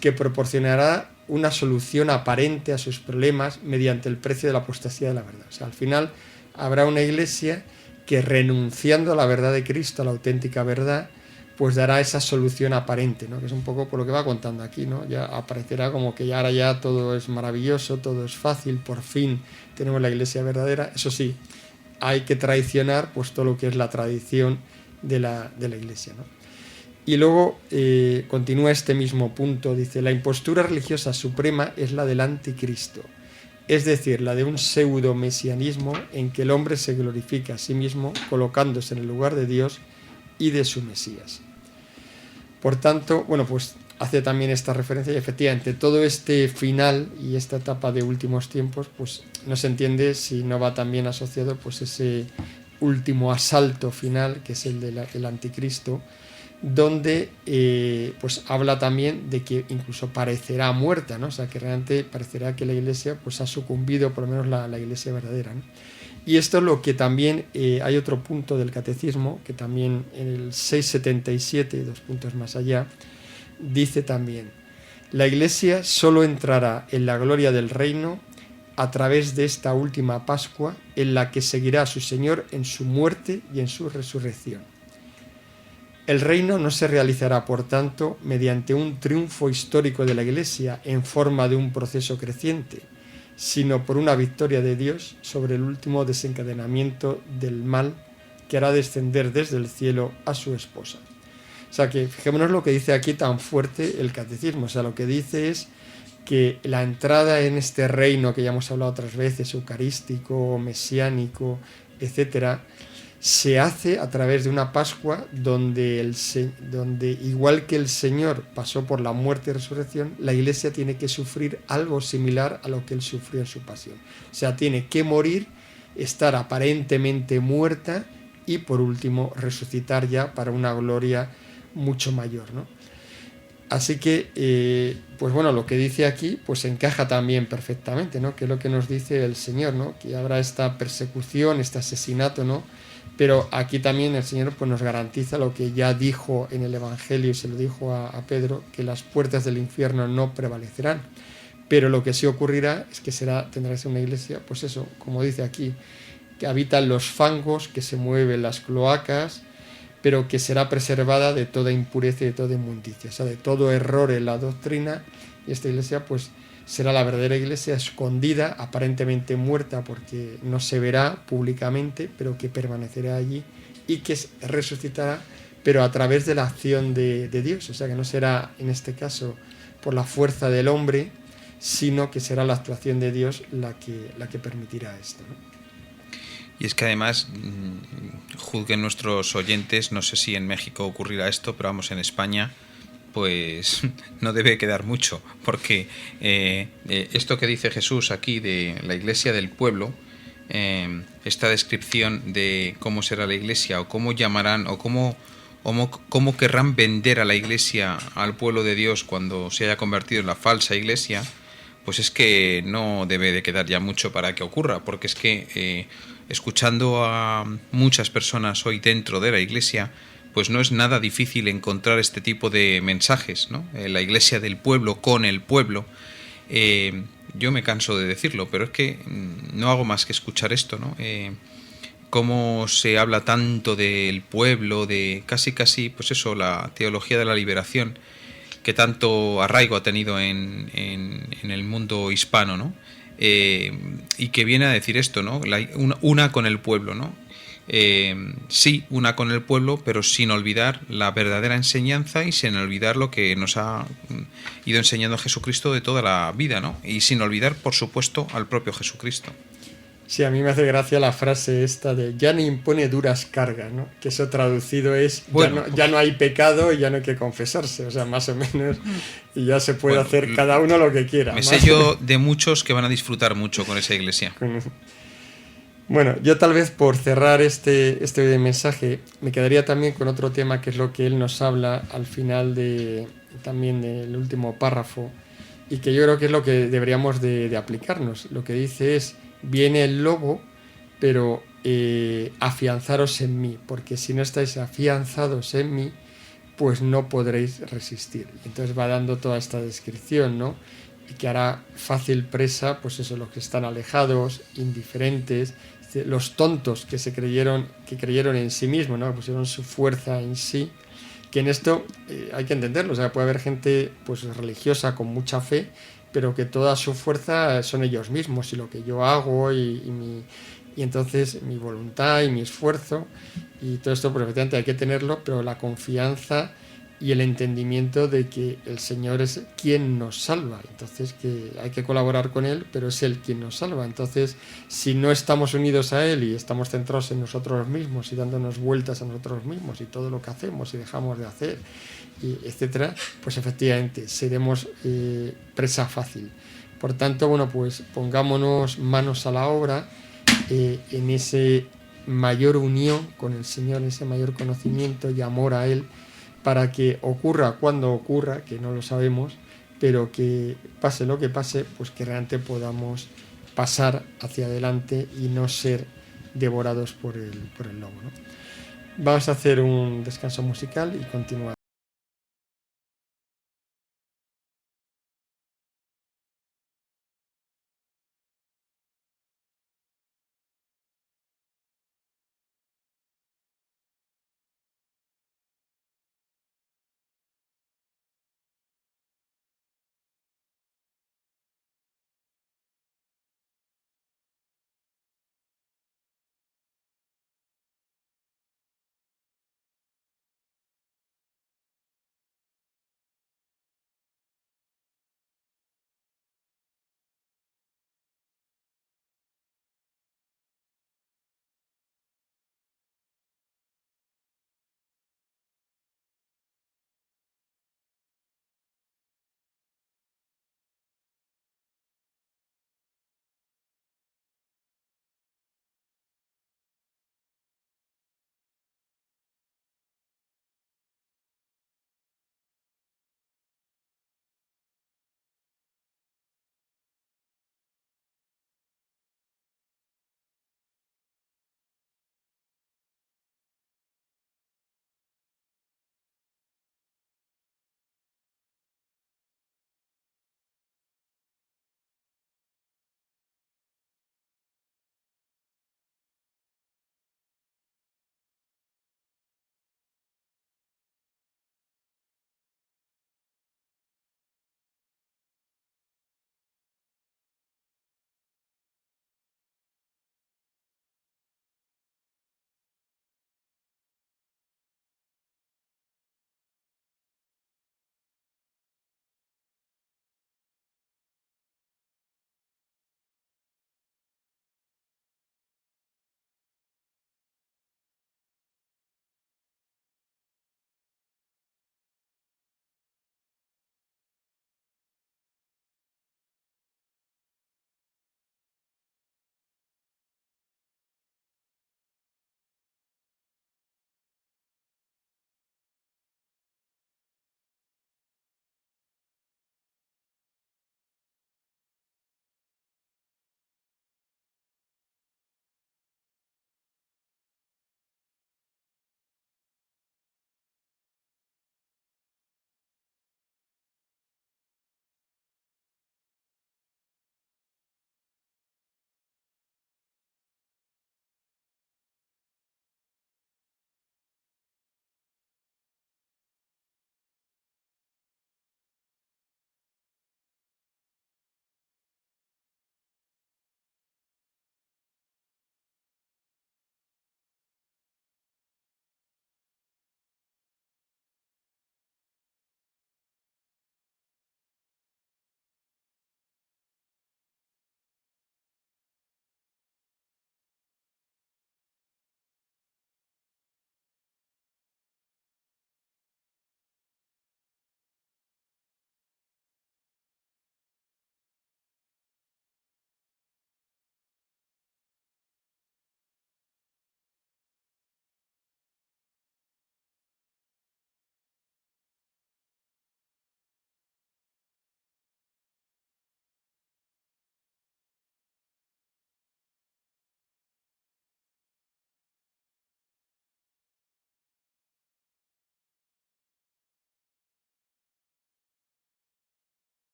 que proporcionará una solución aparente a sus problemas mediante el precio de la apostasía de la verdad. O sea, al final habrá una iglesia que, renunciando a la verdad de Cristo, a la auténtica verdad, pues dará esa solución aparente, ¿no? Que es un poco por lo que va contando aquí, ¿no? Ya aparecerá como que ya ahora ya todo es maravilloso, todo es fácil, por fin tenemos la iglesia verdadera. Eso sí, hay que traicionar pues todo lo que es la tradición de la iglesia, ¿no? Y luego continúa este mismo punto, dice, la impostura religiosa suprema es la del anticristo, es decir, la de un pseudo-mesianismo en que el hombre se glorifica a sí mismo colocándose en el lugar de Dios y de su Mesías. Por tanto, bueno, pues hace también esta referencia y efectivamente todo este final y esta etapa de últimos tiempos, pues no se entiende si no va también asociado pues ese último asalto final que es el del anticristo, donde pues habla también de que incluso parecerá muerta, ¿no? O sea, que realmente parecerá que la iglesia pues ha sucumbido, por lo menos la iglesia verdadera, ¿no? Y esto es lo que también hay otro punto del catecismo, que también en el 677, 2 puntos más allá, dice también, la iglesia solo entrará en la gloria del reino a través de esta última Pascua en la que seguirá a su Señor en su muerte y en su resurrección. El reino no se realizará, por tanto, mediante un triunfo histórico de la iglesia en forma de un proceso creciente, sino por una victoria de Dios sobre el último desencadenamiento del mal que hará descender desde el cielo a su esposa. O sea que fijémonos lo que dice aquí tan fuerte el catecismo. O sea, lo que dice es que la entrada en este reino que ya hemos hablado otras veces, eucarístico, mesiánico, etcétera, se hace a través de una Pascua donde igual que el Señor pasó por la muerte y resurrección, la Iglesia tiene que sufrir algo similar a lo que Él sufrió en su pasión. O sea, tiene que morir, estar aparentemente muerta y por último resucitar ya para una gloria mucho mayor, ¿no? Así que, pues bueno, lo que dice aquí, pues encaja también perfectamente, ¿no? Que es lo que nos dice el Señor, ¿no? Que habrá esta persecución, este asesinato, ¿no? Pero aquí también el Señor pues nos garantiza lo que ya dijo en el Evangelio y se lo dijo a Pedro, que las puertas del infierno no prevalecerán. Pero lo que sí ocurrirá es que tendrá que ser una iglesia, pues eso, como dice aquí, que habita en los fangos, que se mueve en las cloacas, pero que será preservada de toda impureza y de toda inmundicia, o sea, de todo error en la doctrina. Y esta iglesia pues será la verdadera iglesia, escondida, aparentemente muerta porque no se verá públicamente, pero que permanecerá allí y que resucitará, pero a través de la acción de Dios, o sea, que no será en este caso por la fuerza del hombre, sino que será la actuación de Dios la que permitirá esto, ¿no? Y es que además, juzguen nuestros oyentes, no sé si en México ocurrirá esto, pero vamos, en España, pues no debe quedar mucho, porque esto que dice Jesús aquí de la iglesia del pueblo, esta descripción de cómo será la iglesia, o cómo llamarán, o cómo querrán vender a la iglesia al pueblo de Dios cuando se haya convertido en la falsa iglesia, pues es que no debe de quedar ya mucho para que ocurra, porque es que escuchando a muchas personas hoy dentro de la iglesia, pues no es nada difícil encontrar este tipo de mensajes, ¿no? La iglesia del pueblo con el pueblo. Yo me canso de decirlo, pero es que no hago más que escuchar esto, ¿no? Cómo se habla tanto del pueblo, de casi, pues eso, la teología de la liberación, que tanto arraigo ha tenido en el mundo hispano, ¿no? Y que viene a decir esto, ¿no? Una con el pueblo, ¿no? Sí, una con el pueblo, pero sin olvidar la verdadera enseñanza y sin olvidar lo que nos ha ido enseñando Jesucristo de toda la vida, ¿no? Y sin olvidar, por supuesto, al propio Jesucristo. Sí, a mí me hace gracia la frase esta de ya no impone duras cargas, ¿no? Que eso traducido es bueno, ya no hay pecado y ya no hay que confesarse, o sea, más o menos, y ya se puede bueno, hacer cada uno lo que quiera. Me sé yo de muchos que van a disfrutar mucho con esa iglesia. Bueno, yo tal vez por cerrar este mensaje me quedaría también con otro tema que es lo que él nos habla al final también del último párrafo y que yo creo que es lo que deberíamos de aplicarnos. Lo que dice es, viene el lobo, pero afianzaros en mí, porque si no estáis afianzados en mí, pues no podréis resistir. Entonces va dando toda esta descripción, ¿no? Y que hará fácil presa, pues eso, los que están alejados, indiferentes, los tontos que creyeron en sí mismos, ¿no? Pusieron su fuerza en sí, que en esto hay que entenderlo, o sea, puede haber gente pues religiosa con mucha fe, pero que toda su fuerza son ellos mismos y lo que yo hago y entonces mi voluntad y mi esfuerzo y todo esto, pues efectivamente hay que tenerlo, pero la confianza y el entendimiento de que el Señor es quien nos salva, entonces que hay que colaborar con Él, pero es Él quien nos salva. Entonces, si no estamos unidos a Él y estamos centrados en nosotros mismos y dándonos vueltas a nosotros mismos y todo lo que hacemos y dejamos de hacer, y etcétera, pues efectivamente seremos presa fácil. Por tanto, bueno, pues pongámonos manos a la obra en ese mayor unión con el Señor, en ese mayor conocimiento y amor a Él, para que ocurra cuando ocurra, que no lo sabemos, pero que pase lo que pase, pues que realmente podamos pasar hacia adelante y no ser devorados por el lobo, ¿no? Vamos a hacer un descanso musical y continuar.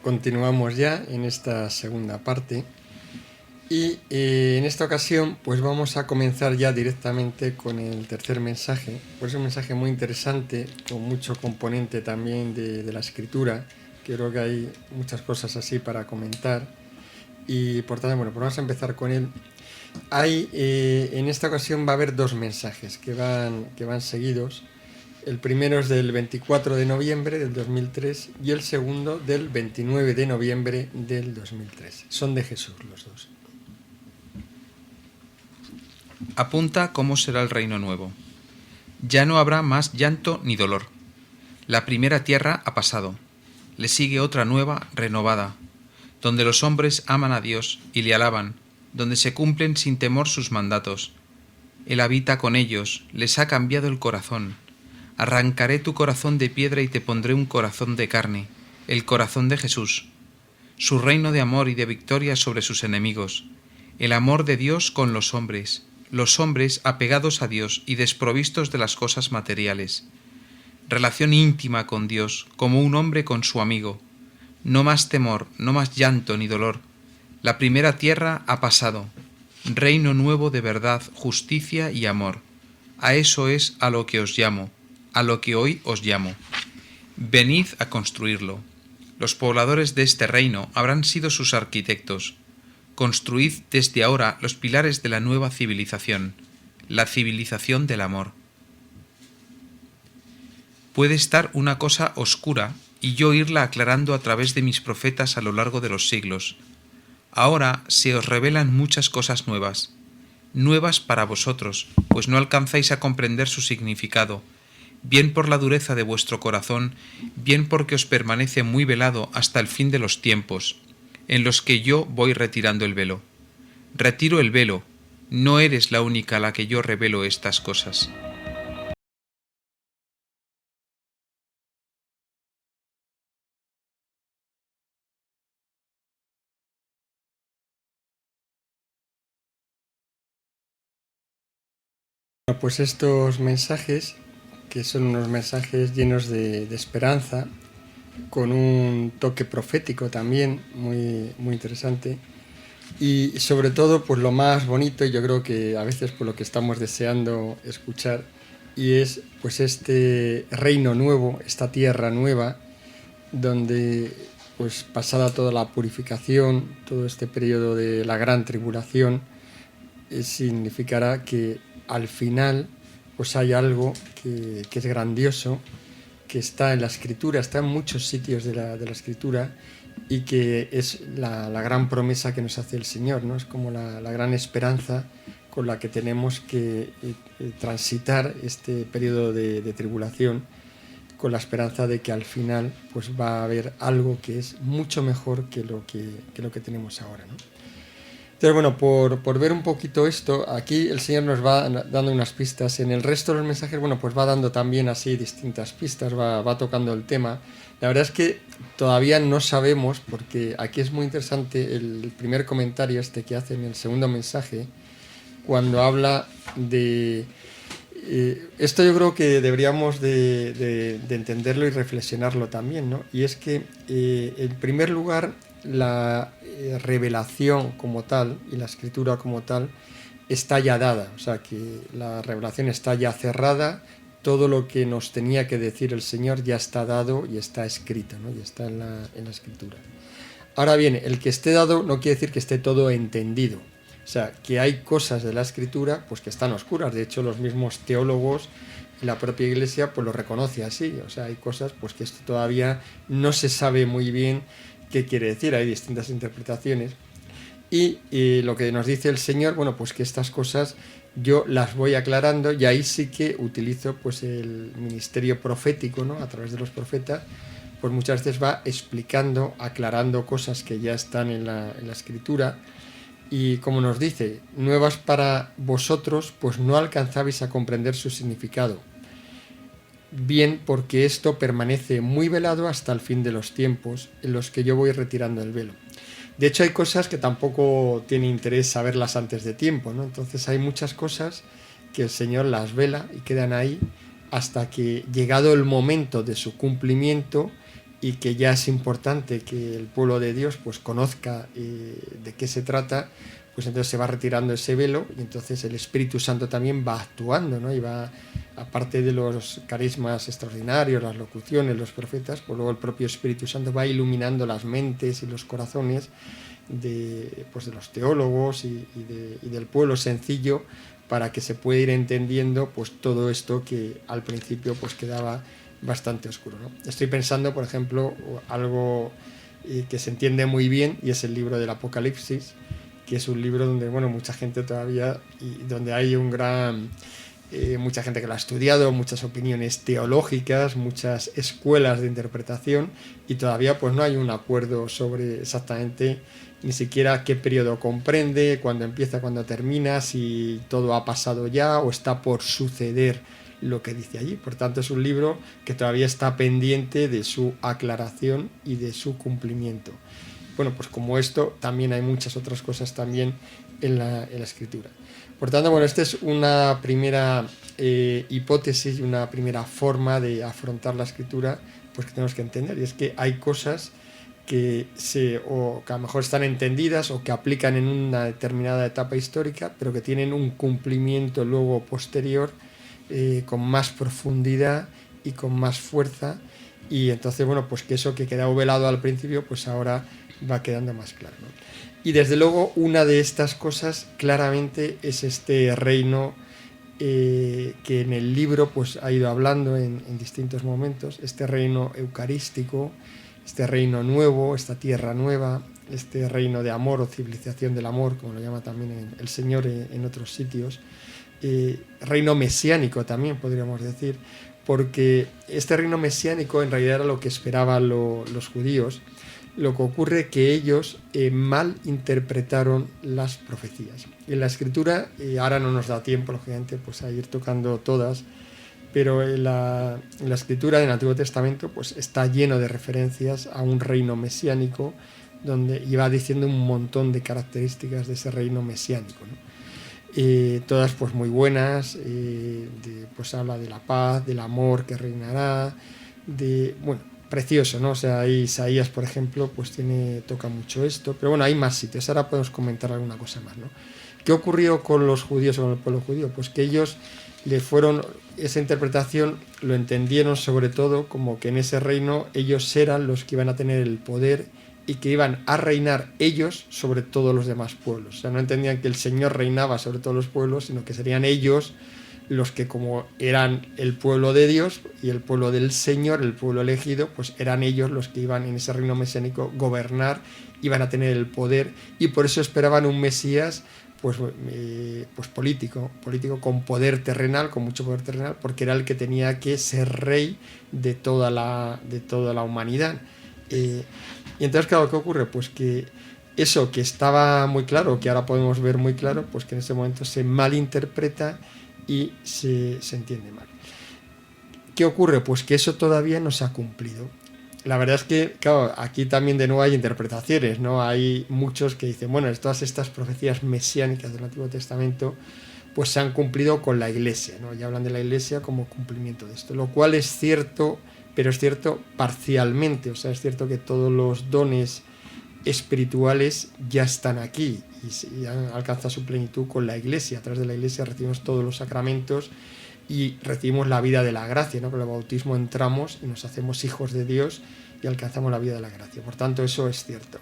continuamos ya en esta segunda parte y en esta ocasión pues vamos a comenzar ya directamente con el tercer mensaje. Pues es un mensaje muy interesante, con mucho componente también de la escritura, que creo que hay muchas cosas así para comentar y por tanto, bueno, pues vamos a empezar con él. En esta ocasión va a haber dos mensajes que van seguidos. El primero es del 24 de noviembre del 2003 y el segundo del 29 de noviembre del 2003. Son de Jesús los dos. Apunta cómo será el reino nuevo. Ya no habrá más llanto ni dolor. La primera tierra ha pasado. Le sigue otra nueva, renovada, donde los hombres aman a Dios y le alaban, donde se cumplen sin temor sus mandatos. Él habita con ellos, les ha cambiado el corazón. Arrancaré tu corazón de piedra y te pondré un corazón de carne, el corazón de Jesús. Su reino de amor y de victoria sobre sus enemigos. El amor de Dios con los hombres apegados a Dios y desprovistos de las cosas materiales. Relación íntima con Dios, como un hombre con su amigo. No más temor, no más llanto ni dolor. La primera tierra ha pasado. Reino nuevo de verdad, justicia y amor. A eso es a lo que os llamo, a lo que hoy os llamo. Venid a construirlo. Los pobladores de este reino habrán sido sus arquitectos. Construid desde ahora los pilares de la nueva civilización, la civilización del amor. Puede estar una cosa oscura y yo irla aclarando a través de mis profetas a lo largo de los siglos. Ahora se os revelan muchas cosas nuevas, nuevas para vosotros, pues no alcanzáis a comprender su significado, bien por la dureza de vuestro corazón, bien porque os permanece muy velado hasta el fin de los tiempos, en los que yo voy retirando el velo. Retiro el velo, no eres la única a la que yo revelo estas cosas. Pues estos mensajes, que son unos mensajes llenos de esperanza, con un toque profético también muy, muy interesante, y sobre todo pues lo más bonito, y yo creo que a veces por lo que estamos deseando escuchar, y es pues este reino nuevo, esta tierra nueva, donde pues pasada toda la purificación, todo este periodo de la gran tribulación, significará que al final pues hay algo que es grandioso, que está en la Escritura, está en muchos sitios de la Escritura, y que es la gran promesa que nos hace el Señor, ¿no? Es como la gran esperanza con la que tenemos que transitar este periodo de tribulación, con la esperanza de que al final pues va a haber algo que es mucho mejor que lo que tenemos ahora, ¿no? Entonces, bueno, por ver un poquito esto, aquí el Señor nos va dando unas pistas. En el resto de los mensajes, bueno, pues va dando también así distintas pistas, va tocando el tema. La verdad es que todavía no sabemos, porque aquí es muy interesante el primer comentario que hace en el segundo mensaje, cuando habla de... esto yo creo que deberíamos de entenderlo y reflexionarlo también, ¿no? Y es que, en primer lugar, la revelación como tal y la escritura como tal está ya dada, o sea que la revelación está ya cerrada, todo lo que nos tenía que decir el Señor ya está dado y está escrito, ¿no? Ya está en la escritura. Ahora bien, el que esté dado no quiere decir que esté todo entendido, o sea que hay cosas de la escritura pues que están oscuras. De hecho, los mismos teólogos y la propia Iglesia pues lo reconoce así, o sea hay cosas pues que esto todavía no se sabe muy bien qué quiere decir, hay distintas interpretaciones, y lo que nos dice el Señor, bueno, pues que estas cosas yo las voy aclarando, y ahí sí que utilizo pues el ministerio profético, ¿no? A través de los profetas, pues muchas veces va explicando, aclarando cosas que ya están en la Escritura, y como nos dice, nuevas para vosotros, pues no alcanzabais a comprender su significado. Bien, porque esto permanece muy velado hasta el fin de los tiempos, en los que yo voy retirando el velo. De hecho, hay cosas que tampoco tiene interés saberlas antes de tiempo, ¿no? Entonces hay muchas cosas que el Señor las vela y quedan ahí hasta que, llegado el momento de su cumplimiento, y que ya es importante que el pueblo de Dios pues conozca de qué se trata, pues entonces se va retirando ese velo y entonces el Espíritu Santo también va actuando, ¿no? Y va, aparte de los carismas extraordinarios, las locuciones, los profetas, pues luego el propio Espíritu Santo va iluminando las mentes y los corazones de los teólogos y del pueblo sencillo, para que se pueda ir entendiendo pues todo esto que al principio pues quedaba bastante oscuro, ¿no? Estoy pensando, por ejemplo, algo que se entiende muy bien, y es el libro del Apocalipsis, que es un libro donde, bueno, mucha gente todavía, y donde hay un gran... mucha gente que lo ha estudiado, muchas opiniones teológicas, muchas escuelas de interpretación, y todavía pues no hay un acuerdo sobre exactamente ni siquiera qué periodo comprende, cuándo empieza, cuándo termina, si todo ha pasado ya o está por suceder lo que dice allí. Por tanto, es un libro que todavía está pendiente de su aclaración y de su cumplimiento. Bueno, pues como esto, también hay muchas otras cosas también en la Escritura. Por tanto, bueno, esta es una primera hipótesis y una primera forma de afrontar la Escritura, pues que tenemos que entender, y es que hay cosas que a lo mejor están entendidas o que aplican en una determinada etapa histórica, pero que tienen un cumplimiento luego posterior con más profundidad y con más fuerza, y entonces, bueno, pues que eso que quedaba velado al principio, pues ahora va quedando más claro, ¿no? Y desde luego una de estas cosas claramente es este reino que en el libro pues ha ido hablando en distintos momentos, este reino eucarístico, este reino nuevo, esta tierra nueva, este reino de amor o civilización del amor, como lo llama también el Señor en otros sitios, reino mesiánico también podríamos decir, porque este reino mesiánico en realidad era lo que esperaban los judíos. Lo que ocurre es que ellos mal interpretaron las profecías. En la Escritura, ahora no nos da tiempo, lógicamente, pues a ir tocando todas, pero en la Escritura del Antiguo Testamento pues está lleno de referencias a un reino mesiánico, donde iba diciendo un montón de características de ese reino mesiánico, ¿no? Todas pues muy buenas, pues habla de la paz, del amor que reinará, precioso, ¿no? O sea, ahí Isaías, por ejemplo, pues toca mucho esto, pero bueno, hay más sitios, ahora podemos comentar alguna cosa más, ¿no? ¿Qué ocurrió con los judíos o con el pueblo judío? Pues que ellos esa interpretación lo entendieron sobre todo como que en ese reino ellos eran los que iban a tener el poder y que iban a reinar ellos sobre todos los demás pueblos. O sea, no entendían que el Señor reinaba sobre todos los pueblos, sino que serían ellos los que, como eran el pueblo de Dios y el pueblo del Señor, el pueblo elegido, pues eran ellos los que iban en ese reino mesiánico gobernar, iban a tener el poder, y por eso esperaban un Mesías pues político con poder terrenal, con mucho poder terrenal, porque era el que tenía que ser rey de toda la humanidad. Y entonces, claro, ¿qué ocurre? Pues que eso que estaba muy claro, que ahora podemos ver muy claro, pues que en ese momento se malinterpreta y se entiende mal. ¿Qué ocurre? Pues que eso todavía no se ha cumplido. La verdad es que, claro, aquí también de nuevo hay interpretaciones, ¿no? Hay muchos que dicen, bueno, todas estas profecías mesiánicas del Antiguo Testamento pues se han cumplido con la Iglesia, ¿no? Y hablan de la Iglesia como cumplimiento de esto, lo cual es cierto, pero es cierto parcialmente. O sea, es cierto que todos los dones espirituales ya están aquí y han alcanzado su plenitud con la Iglesia. A través de la Iglesia recibimos todos los sacramentos y recibimos la vida de la gracia, ¿no? Con el bautismo entramos y nos hacemos hijos de Dios y alcanzamos la vida de la gracia. Por tanto, eso es cierto.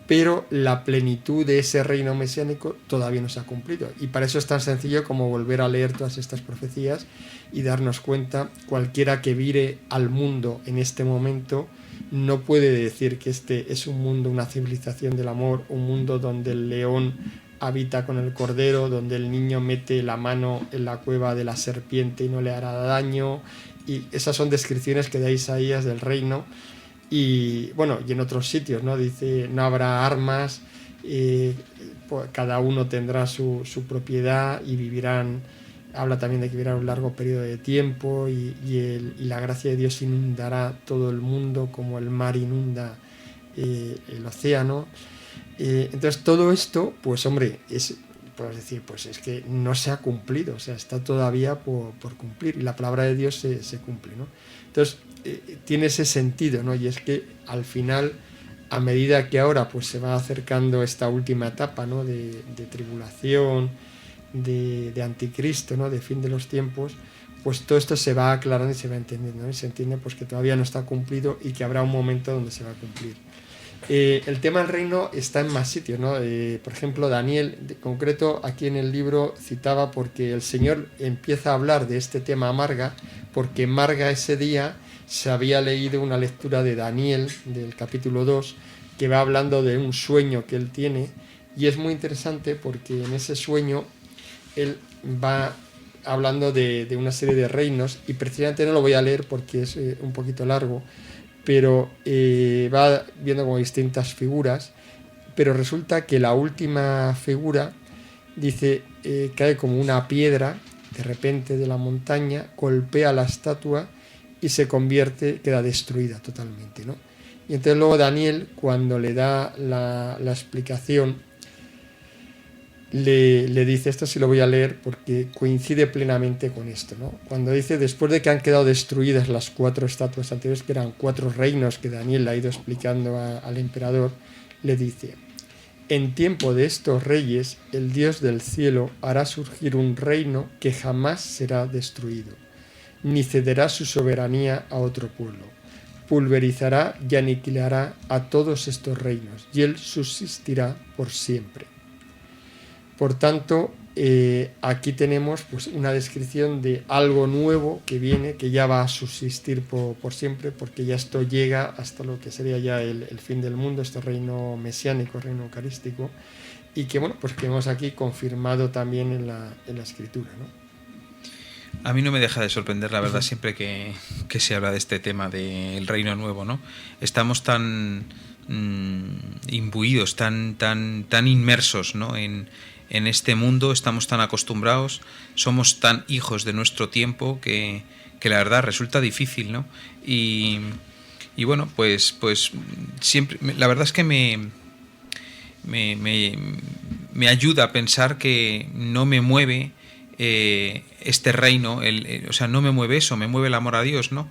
Pero la plenitud de ese reino mesiánico todavía no se ha cumplido. Y para eso es tan sencillo como volver a leer todas estas profecías y darnos cuenta, cualquiera que vire al mundo en este momento no puede decir que este es un mundo, una civilización del amor, un mundo donde el león habita con el cordero, donde el niño mete la mano en la cueva de la serpiente y no le hará daño. Y esas son descripciones que da Isaías del reino. Y bueno, y en otros sitios, ¿no? Dice, no habrá armas, pues cada uno tendrá su propiedad y vivirán. Habla también de que vivirá un largo periodo de tiempo y la gracia de Dios inundará todo el mundo como el mar inunda el océano. Entonces todo esto, pues hombre, puedes decir, pues es que no se ha cumplido, o sea, está todavía por cumplir, y la palabra de Dios se cumple, ¿no? Entonces, tiene ese sentido, ¿no? Y es que al final, a medida que ahora pues se va acercando esta última etapa, ¿no? de tribulación, de anticristo, ¿no? De fin de los tiempos, pues todo esto se va aclarando y se va entendiendo, ¿no? Y se entiende pues que todavía no está cumplido y que habrá un momento donde se va a cumplir. El tema del reino está en más sitios, ¿no? Por ejemplo, Daniel, de concreto, aquí en el libro citaba porque el Señor empieza a hablar de este tema Marga, porque Marga ese día se había leído una lectura de Daniel, del capítulo 2, que va hablando de un sueño que él tiene, y es muy interesante porque en ese sueño él va hablando de una serie de reinos, y precisamente no lo voy a leer porque es un poquito largo, pero va viendo como distintas figuras, pero resulta que la última figura, dice, cae como una piedra de repente de la montaña, golpea la estatua y se convierte, queda destruida totalmente, ¿no? Y entonces luego Daniel, cuando le da la explicación, le dice, esto sí lo voy a leer porque coincide plenamente con esto, ¿no? Cuando dice, después de que han quedado destruidas las 4 estatuas anteriores, que eran 4 reinos que Daniel le ha ido explicando al emperador, le dice, en tiempo de estos reyes, el Dios del cielo hará surgir un reino que jamás será destruido, ni cederá su soberanía a otro pueblo. Pulverizará y aniquilará a todos estos reinos, y él subsistirá por siempre. Por tanto, aquí tenemos pues una descripción de algo nuevo que viene, que ya va a subsistir por siempre, porque ya esto llega hasta lo que sería ya el fin del mundo, este reino mesiánico, reino eucarístico, y que bueno, pues que hemos aquí confirmado también en la Escritura, ¿no? A mí no me deja de sorprender, la verdad, siempre que se habla de este tema del reino nuevo, ¿no? Estamos tan imbuidos, tan inmersos, ¿no? en este mundo, estamos tan acostumbrados, somos tan hijos de nuestro tiempo que la verdad resulta difícil, ¿no? Y bueno, pues siempre, la verdad es que me ayuda a pensar que no me mueve este reino, o sea, no me mueve eso, me mueve el amor a Dios, ¿no?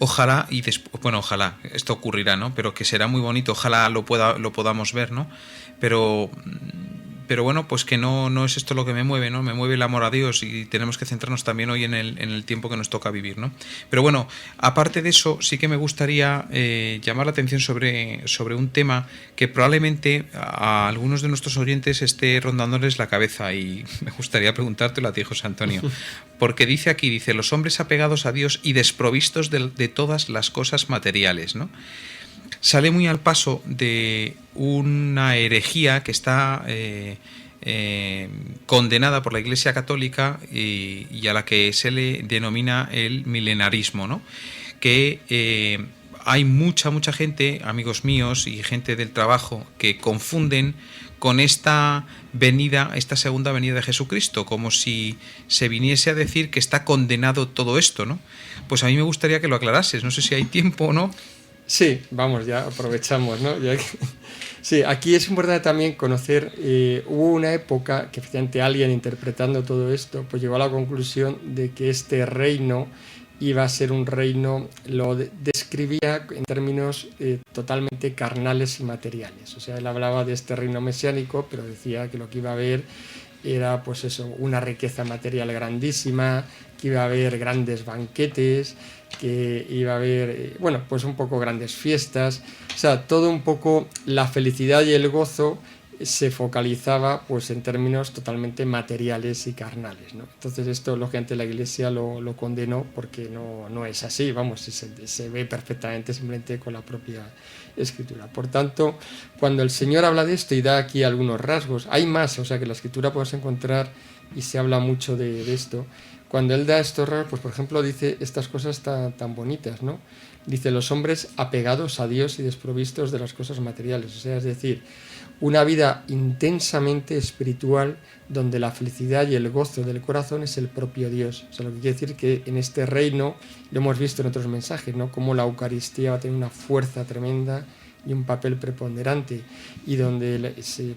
Ojalá, y después, bueno, ojalá, esto ocurrirá, ¿no? Pero que será muy bonito, ojalá lo podamos ver, ¿no? Pero bueno, pues que no es esto lo que me mueve, ¿no? Me mueve el amor a Dios y tenemos que centrarnos también hoy en el tiempo que nos toca vivir, ¿no? Pero bueno, aparte de eso, sí que me gustaría llamar la atención sobre un tema que probablemente a algunos de nuestros oyentes esté rondándoles la cabeza, y me gustaría preguntártelo a ti, José Antonio, porque dice aquí, los hombres apegados a Dios y desprovistos de todas las cosas materiales, ¿no? Sale muy al paso de una herejía que está condenada por la Iglesia Católica y a la que se le denomina el milenarismo, ¿no? Que hay mucha gente, amigos míos y gente del trabajo, que confunden con esta segunda venida de Jesucristo, como si se viniese a decir que está condenado todo esto, ¿no? Pues a mí me gustaría que lo aclarases, no sé si hay tiempo o no. Sí, vamos, ya aprovechamos, ¿no? Sí, aquí es importante también conocer, hubo una época que efectivamente alguien interpretando todo esto, pues llegó a la conclusión de que este reino iba a ser un reino, lo describía en términos totalmente carnales y materiales. O sea, él hablaba de este reino mesiánico, pero decía que lo que iba a haber era, pues eso, una riqueza material grandísima, que iba a haber grandes banquetes, que iba a haber, bueno, pues un poco grandes fiestas, o sea, todo un poco la felicidad y el gozo se focalizaba pues en términos totalmente materiales y carnales, ¿no? Entonces esto lógicamente la Iglesia lo condenó porque no es así, vamos, se ve perfectamente simplemente con la propia Escritura. Por tanto, cuando el Señor habla de esto y da aquí algunos rasgos, hay más, o sea que en la Escritura puedes encontrar y se habla mucho de esto. Cuando él da estos rasgos, pues por ejemplo dice estas cosas tan bonitas, ¿no? Dice, los hombres apegados a Dios y desprovistos de las cosas materiales, o sea, es decir, una vida intensamente espiritual donde la felicidad y el gozo del corazón es el propio Dios. O sea, lo que quiere decir que en este reino, lo hemos visto en otros mensajes, ¿no? Cómo la Eucaristía va a tener una fuerza tremenda y un papel preponderante, y donde se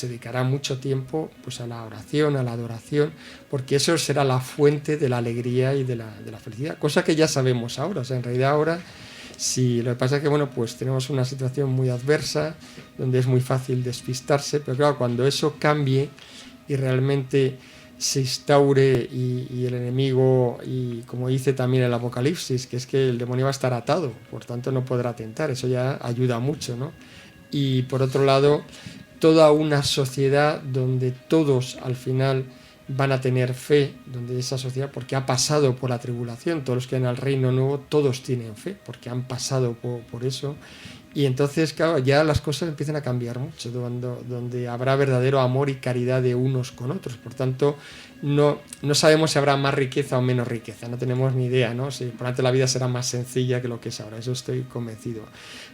dedicará mucho tiempo pues a la oración, a la adoración, porque eso será la fuente de la alegría y de la felicidad, cosa que ya sabemos ahora. O sea, en realidad ahora, sí, lo que pasa es que bueno, pues tenemos una situación muy adversa, donde es muy fácil despistarse, pero claro, cuando eso cambie y realmente se instaure y el enemigo, y como dice también el Apocalipsis, que es que el demonio va a estar atado, por tanto no podrá tentar, eso ya ayuda mucho, ¿no? Y por otro lado, toda una sociedad donde todos al final van a tener fe, donde esa sociedad, porque ha pasado por la tribulación, todos los que van al reino nuevo, todos tienen fe, porque han pasado por eso. Y entonces, claro, ya las cosas empiezan a cambiar mucho, donde habrá verdadero amor y caridad de unos con otros. Por tanto, no sabemos si habrá más riqueza o menos riqueza, no tenemos ni idea, ¿no? Si por tanto la vida será más sencilla que lo que es ahora, eso estoy convencido.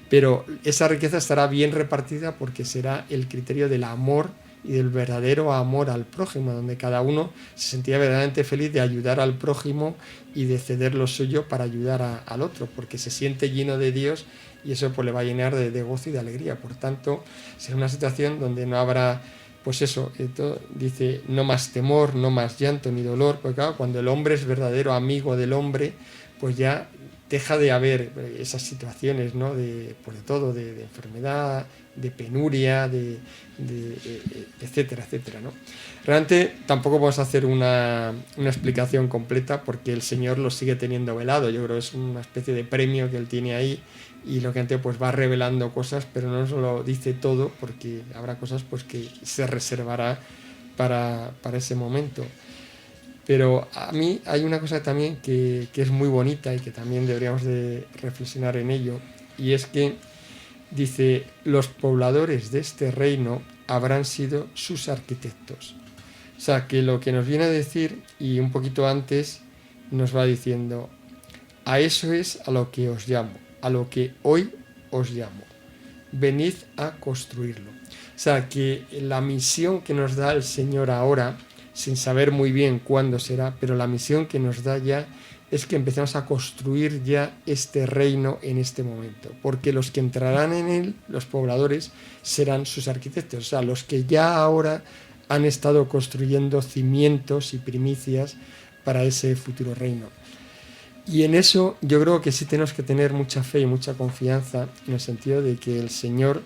Pero esa riqueza estará bien repartida porque será el criterio del amor y del verdadero amor al prójimo, donde cada uno se sentía verdaderamente feliz de ayudar al prójimo y de ceder lo suyo para ayudar al otro, porque se siente lleno de Dios y eso pues le va a llenar de gozo y de alegría. Por tanto, será una situación donde no habrá, pues eso, dice, no más temor, no más llanto ni dolor, porque claro, cuando el hombre es verdadero amigo del hombre, pues ya deja de haber esas situaciones, ¿no? De todo, de enfermedad, de penuria, etcétera, etcétera, ¿no? Realmente tampoco vamos a hacer una explicación completa porque el Señor lo sigue teniendo velado. Yo creo que es una especie de premio que Él tiene ahí, y lógicamente pues va revelando cosas, pero no nos lo dice todo porque habrá cosas pues que se reservará para ese momento. Pero a mí hay una cosa también que es muy bonita y que también deberíamos de reflexionar en ello, y es que dice, los pobladores de este reino habrán sido sus arquitectos. O sea, que lo que nos viene a decir, y un poquito antes nos va diciendo, a eso es a lo que os llamo, a lo que hoy os llamo. Venid a construirlo. O sea, que la misión que nos da el Señor ahora, sin saber muy bien cuándo será, pero la misión que nos da ya es que empecemos a construir ya este reino en este momento, porque los que entrarán en él, los pobladores, serán sus arquitectos, o sea, los que ya ahora han estado construyendo cimientos y primicias para ese futuro reino. Y en eso yo creo que sí tenemos que tener mucha fe y mucha confianza, en el sentido de que el Señor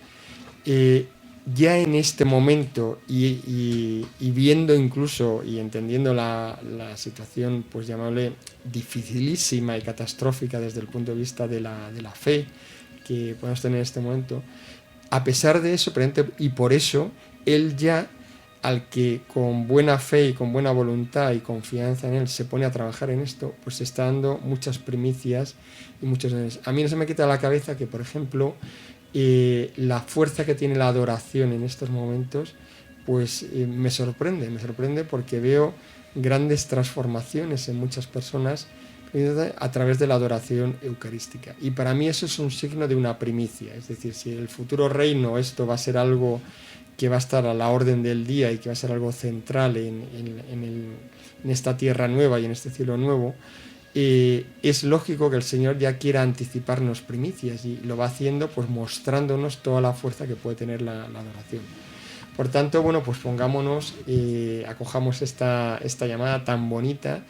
ya en este momento y viendo incluso y entendiendo la situación, pues llamarle dificilísima y catastrófica desde el punto de vista de la fe que podemos tener en este momento, a pesar de eso, y por eso Él ya, al que con buena fe y con buena voluntad y confianza en Él se pone a trabajar en esto, pues está dando muchas primicias y muchos dones. A mí no se me quita de la cabeza que, por ejemplo, la fuerza que tiene la adoración en estos momentos, pues me sorprende porque veo grandes transformaciones en muchas personas a través de la adoración eucarística. Y para mí eso es un signo de una primicia, es decir, si el futuro reino esto va a ser algo que va a estar a la orden del día y que va a ser algo central en esta tierra nueva y en este cielo nuevo, es lógico que el Señor ya quiera anticiparnos primicias, y lo va haciendo pues mostrándonos toda la fuerza que puede tener la adoración. Por tanto, bueno, pues pongámonos, acojamos esta llamada tan bonita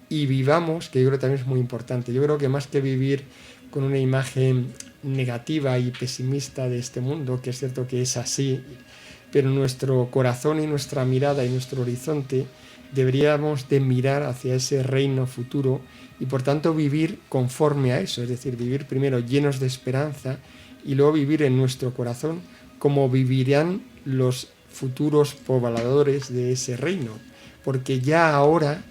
y vivamos, que yo creo que también es muy importante. Yo creo que más que vivir con una imagen negativa y pesimista de este mundo, que es cierto que es así, pero nuestro corazón y nuestra mirada y nuestro horizonte deberíamos de mirar hacia ese reino futuro y por tanto vivir conforme a eso, es decir, vivir primero llenos de esperanza y luego vivir en nuestro corazón como vivirán los futuros pobladores de ese reino, porque ya ahora,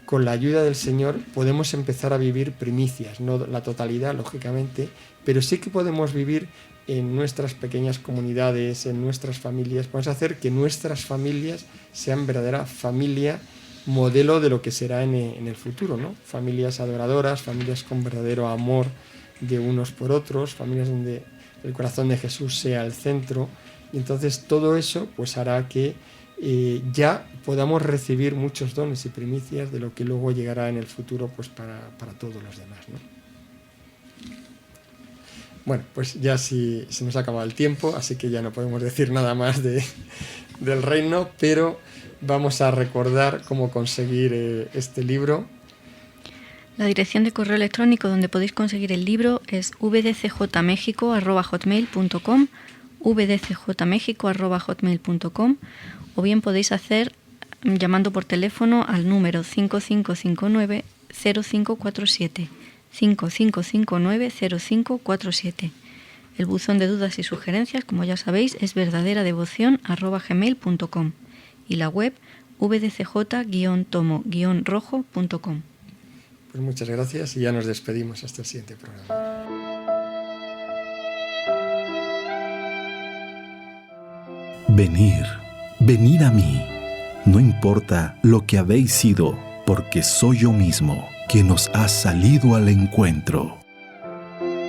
con la ayuda del Señor, podemos empezar a vivir primicias, no la totalidad, lógicamente, pero sí que podemos vivir en nuestras pequeñas comunidades, en nuestras familias. Podemos hacer que nuestras familias sean verdadera familia modelo de lo que será en el futuro, ¿no? Familias adoradoras, familias con verdadero amor de unos por otros, familias donde el corazón de Jesús sea el centro, y entonces todo eso pues hará que ya podamos recibir muchos dones y primicias de lo que luego llegará en el futuro pues para todos los demás, ¿no? Bueno, pues ya se nos ha acabado el tiempo, así que ya no podemos decir nada más del reino, pero vamos a recordar cómo conseguir este libro. La dirección de correo electrónico donde podéis conseguir el libro es vdcjmexico@hotmail.com, vdcjmexico@hotmail.com, o bien podéis hacer llamando por teléfono al número 5559-0547, 5559-0547. El buzón de dudas y sugerencias, como ya sabéis, es verdaderadevoción@gmail.com y la web vdcj-tomo-rojo.com. Pues muchas gracias y ya nos despedimos hasta el siguiente programa. Venid a mí. No importa lo que habéis sido, porque soy yo mismo quien os ha salido al encuentro.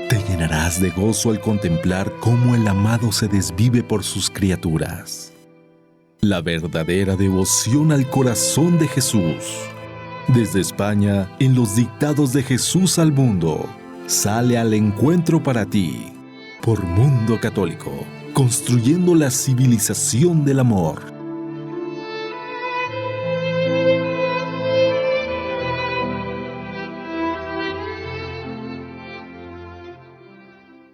Te llenarás de gozo al contemplar cómo el amado se desvive por sus criaturas. La verdadera devoción al corazón de Jesús. Desde España, en los dictados de Jesús al mundo, sale al encuentro para ti. Por Mundo Católico, construyendo la civilización del amor.